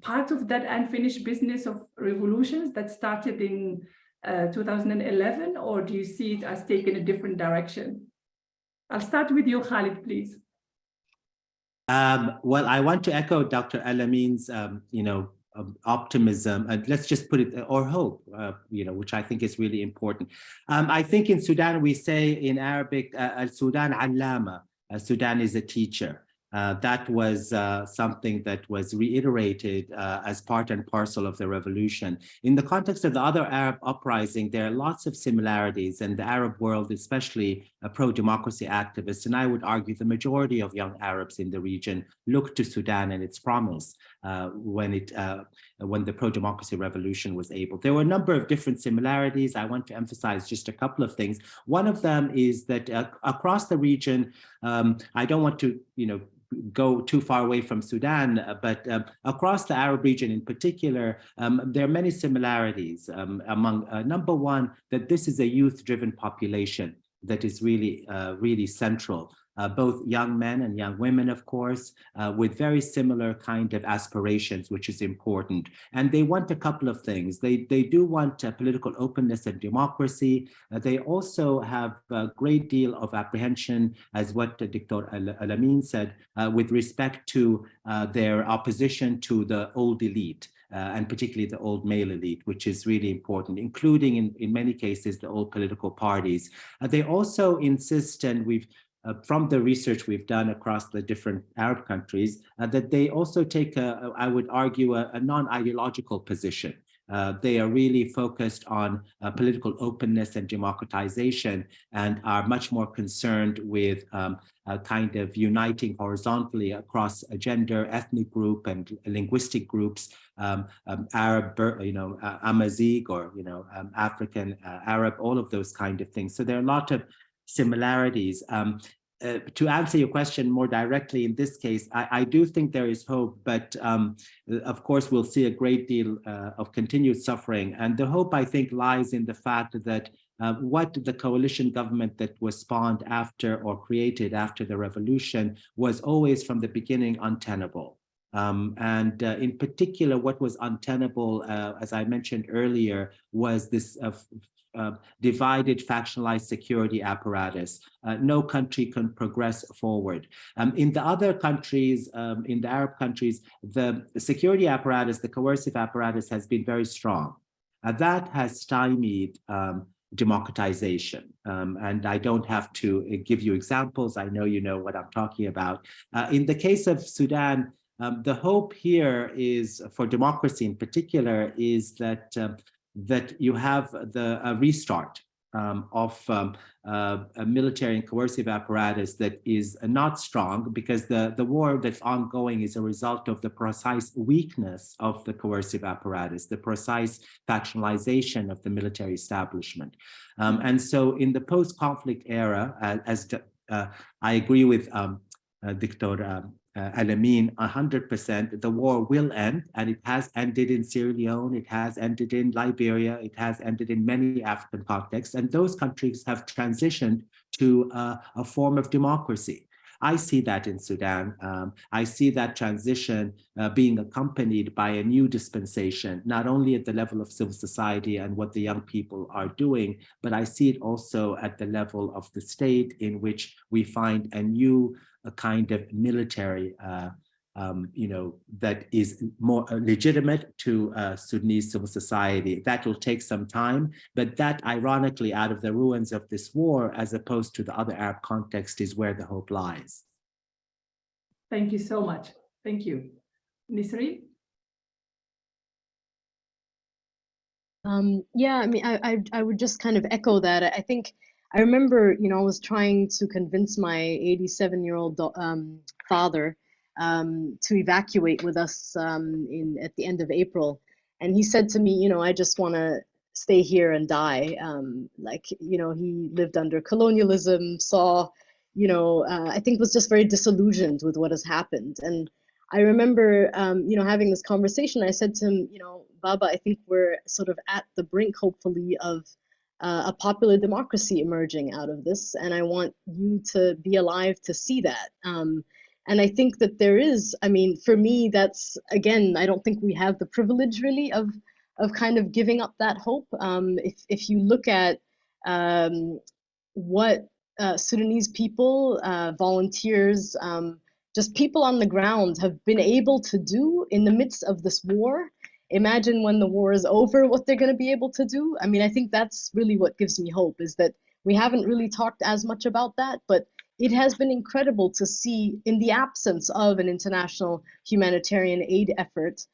part of that unfinished business of revolutions that started in 2011, or do you see it as taking a different direction? I'll start with you, Khalid, please. Well, I want to echo Dr. Alameen's, optimism, and let's just put it, or hope, which I think is really important. I think in Sudan, we say in Arabic, Sudan allama, Sudan is a teacher. That was something that was reiterated as part and parcel of the revolution. In the context of the other Arab uprising, there are lots of similarities, and the Arab world, especially pro-democracy activists, and I would argue the majority of young Arabs in the region, look to Sudan and its promise when the pro-democracy revolution was able. There were a number of different similarities. I want to emphasize just a couple of things. One of them is that across the region, I don't want to, go too far away from Sudan, but across the Arab region in particular, there are many similarities among, number one, that this is a youth-driven population that is really, really central. Both young men and young women, of course, with very similar kind of aspirations, which is important. And they want a couple of things. They do want political openness and democracy. They also have a great deal of apprehension, as what Dr. Alameen said, with respect to their opposition to the old elite. And particularly the old male elite, which is really important, including in many cases, the old political parties. They also insist, and we've from the research we've done across the different Arab countries, that they also take, I would argue, a non-ideological position. They are really focused on political openness and democratization, and are much more concerned with kind of uniting horizontally across a gender, ethnic group, and linguistic groups, Arab, Amazigh, or African Arab, all of those kind of things. So there are a lot of similarities. To answer your question more directly, in this case, I do think there is hope, but of course we'll see a great deal of continued suffering. And the hope, I think, lies in the fact that what the coalition government that was spawned after or created after the revolution was always from the beginning untenable. And in particular, what was untenable, as I mentioned earlier, was this divided, factionalized security apparatus. No country can progress forward. In the other countries, in the Arab countries, the security apparatus, the coercive apparatus has been very strong. That has stymied democratization. And I don't have to give you examples. I know you know what I'm talking about. In the case of Sudan, the hope here is, for democracy in particular, is that that you have the restart of a military and coercive apparatus that is not strong, because the war that's ongoing is a result of the precise weakness of the coercive apparatus, the precise factionalization of the military establishment. And so in the post-conflict era, as I agree with Dr. Al-Amin, 100%, the war will end, and it has ended in Sierra Leone, it has ended in Liberia, it has ended in many African contexts, and those countries have transitioned to a form of democracy. I see that in Sudan. I see that transition being accompanied by a new dispensation, not only at the level of civil society and what the young people are doing, but I see it also at the level of the state, in which we find a new kind of military, that is more legitimate to Sudanese civil society. That will take some time, but that, ironically, out of the ruins of this war, as opposed to the other Arab context, is where the hope lies. Thank you so much. Thank you. Nisreen? Yeah, I mean, I would just kind of echo that. I think I remember, I was trying to convince my 87-year-old father to evacuate with us at the end of April, and he said to me, I just want to stay here and die. He lived under colonialism, saw, I think was just very disillusioned with what has happened. And I remember, having this conversation. I said to him, Baba, I think we're sort of at the brink, hopefully, of a popular democracy emerging out of this, and I want you to be alive to see that. And I think that there is, I mean, for me, that's, again, I don't think we have the privilege really of kind of giving up that hope. If you look at what Sudanese people, volunteers, just people on the ground have been able to do in the midst of this war. Imagine when the war is over, what they're going to be able to do. I mean, I think that's really what gives me hope, is that we haven't really talked as much about that, but it has been incredible to see, in the absence of an international humanitarian aid effort,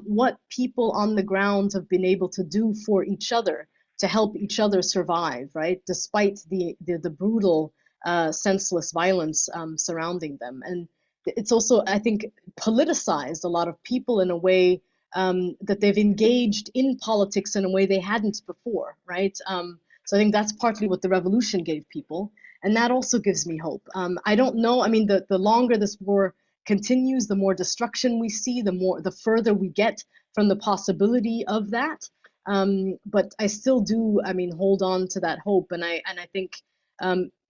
what people on the ground have been able to do for each other to help each other survive, right? Despite the brutal, senseless violence surrounding them. And it's also, I think, politicized a lot of people in a way that they've engaged in politics in a way they hadn't before, right? So I think that's partly what the revolution gave people. And that also gives me hope. I don't know, I mean, the longer this war continues, the more destruction we see, the further we get from the possibility of that. But I still do, I mean, hold on to that hope. And I think,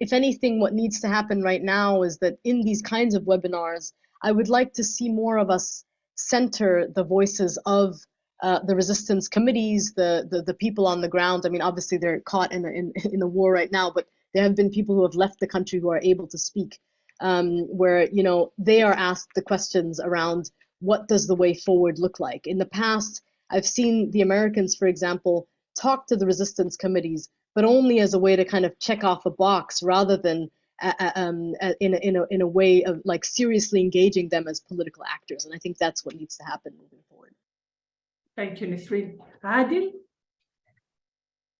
if anything, what needs to happen right now is that in these kinds of webinars, I would like to see more of us center the voices of the resistance committees, the people on the ground. I mean, obviously they're caught in a war right now, but there have been people who have left the country who are able to speak, where they are asked the questions around what does the way forward look like. In the past, I've seen the Americans, for example, talk to the resistance committees, but only as a way to kind of check off a box, rather than in a way of like seriously engaging them as political actors. And I think that's what needs to happen moving forward. Thank you, Nisreen. Adil?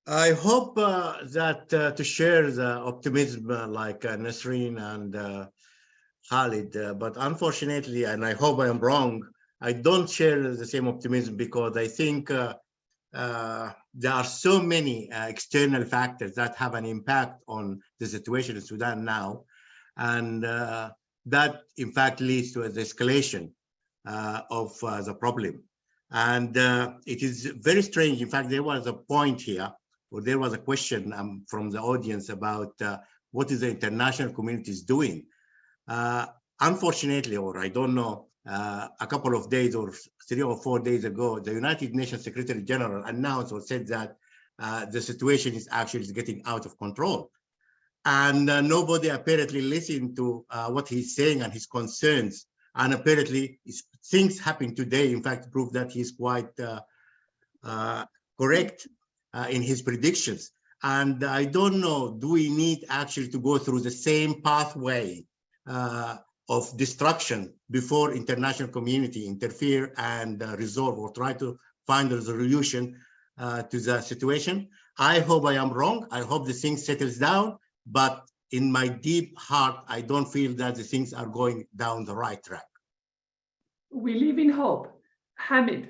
I hope that to share the optimism like Nisreen and Khalid, but unfortunately, and I hope I am wrong, I don't share the same optimism, because I think there are so many external factors that have an impact on the situation in Sudan now, and that in fact leads to the escalation of the problem. And it is very strange. In fact, there was a point here, or there was a question from the audience about what is the international community is doing. Unfortunately, or I don't know, a couple of days or 3 or 4 days ago, the United Nations Secretary General announced or said that the situation is actually getting out of control. And nobody apparently listened to what he's saying and his concerns. And apparently things happening today, in fact, prove that he's quite correct in his predictions. And I don't know, do we need actually to go through the same pathway of destruction before international community interfere and resolve or try to find a resolution to the situation? I hope I am wrong. I hope the thing settles down, but in my deep heart, I don't feel that the things are going down the right track. We live in hope. Hamid.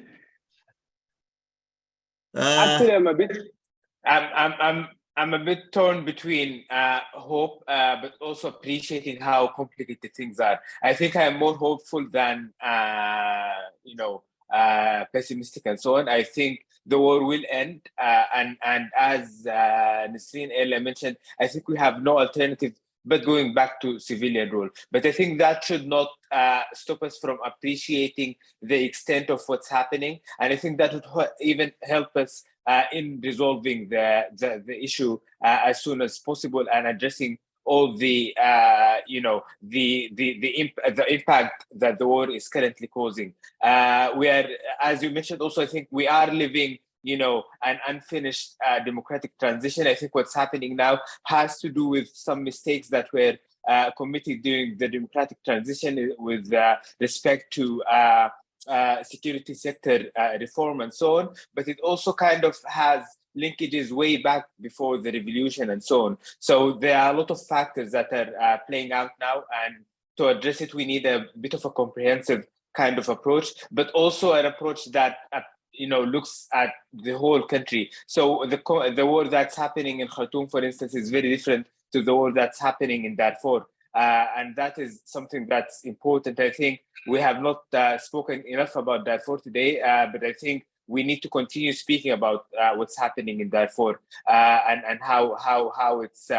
Actually, I'm I'm a bit torn between hope, but also appreciating how complicated things are. I think I am more hopeful than, pessimistic and so on. I think the war will end. And as Nasreen earlier mentioned, I think we have no alternative but going back to civilian rule. But I think that should not stop us from appreciating the extent of what's happening. And I think that would even help us in resolving the issue as soon as possible and addressing all the impact that the war is currently causing. We are, as you mentioned, also I think we are living an unfinished democratic transition. I think what's happening now has to do with some mistakes that were committed during the democratic transition with respect to security sector reform and so on, but it also kind of has linkages way back before the revolution and so on. So there are a lot of factors that are playing out now, and to address it, we need a bit of a comprehensive kind of approach, but also an approach that looks at the whole country. So the war that's happening in Khartoum, for instance, is very different to the war that's happening in Darfur. And that is something that's important. I think we have not spoken enough about Darfur today, but I think we need to continue speaking about what's happening in Darfur and how it's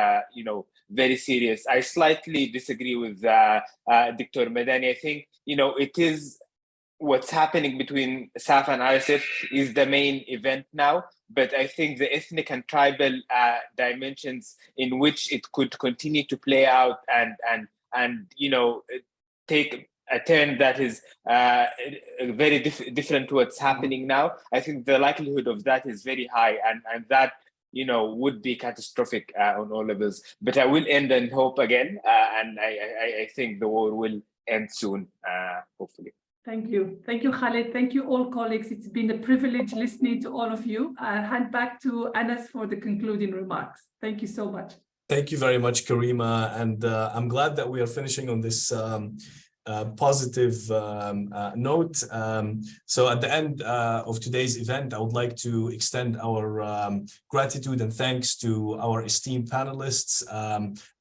very serious. I slightly disagree with Dr. Madani. I think it is what's happening between SAF and RSF is the main event now, but I think the ethnic and tribal dimensions in which it could continue to play out and take a turn that is very different to what's happening now. I think the likelihood of that is very high, and that would be catastrophic on all levels. But I will end and hope again, and I think the war will end soon, hopefully. Thank you. Thank you, Khaled. Thank you, all colleagues. It's been a privilege listening to all of you. I'll hand back to Anas for the concluding remarks. Thank you so much. Thank you very much, Karima. And I'm glad that we are finishing on this positive note. So at the end of today's event, I would like to extend our gratitude and thanks to our esteemed panelists,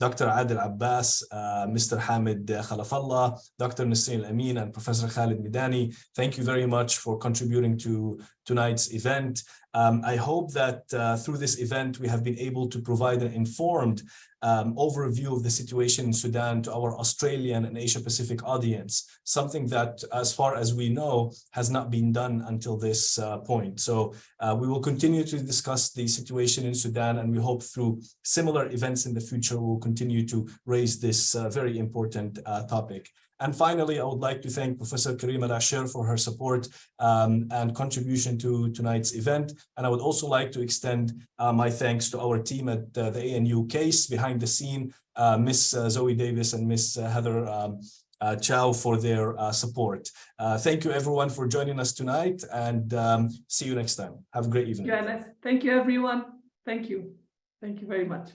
Dr. Adel Abbas, Mr. Hamid Khalafallah, Dr. Nasreen Amin, and Professor Khalid Midani. Thank you very much for contributing to tonight's event. I hope that through this event, we have been able to provide an informed overview of the situation in Sudan to our Australian and Asia Pacific audience, something that, as far as we know, has not been done until this point. So we will continue to discuss the situation in Sudan, and we hope through similar events in the future, we'll continue to raise this very important topic. And finally, I would like to thank Professor Karima Al-Ashir for her support and contribution to tonight's event. And I would also like to extend my thanks to our team at the ANU case behind the scene, Miss Zoe Davis and Miss Heather Chow for their support. Thank you everyone for joining us tonight, and see you next time. Have a great evening. Thank you, everyone. Thank you. Thank you very much.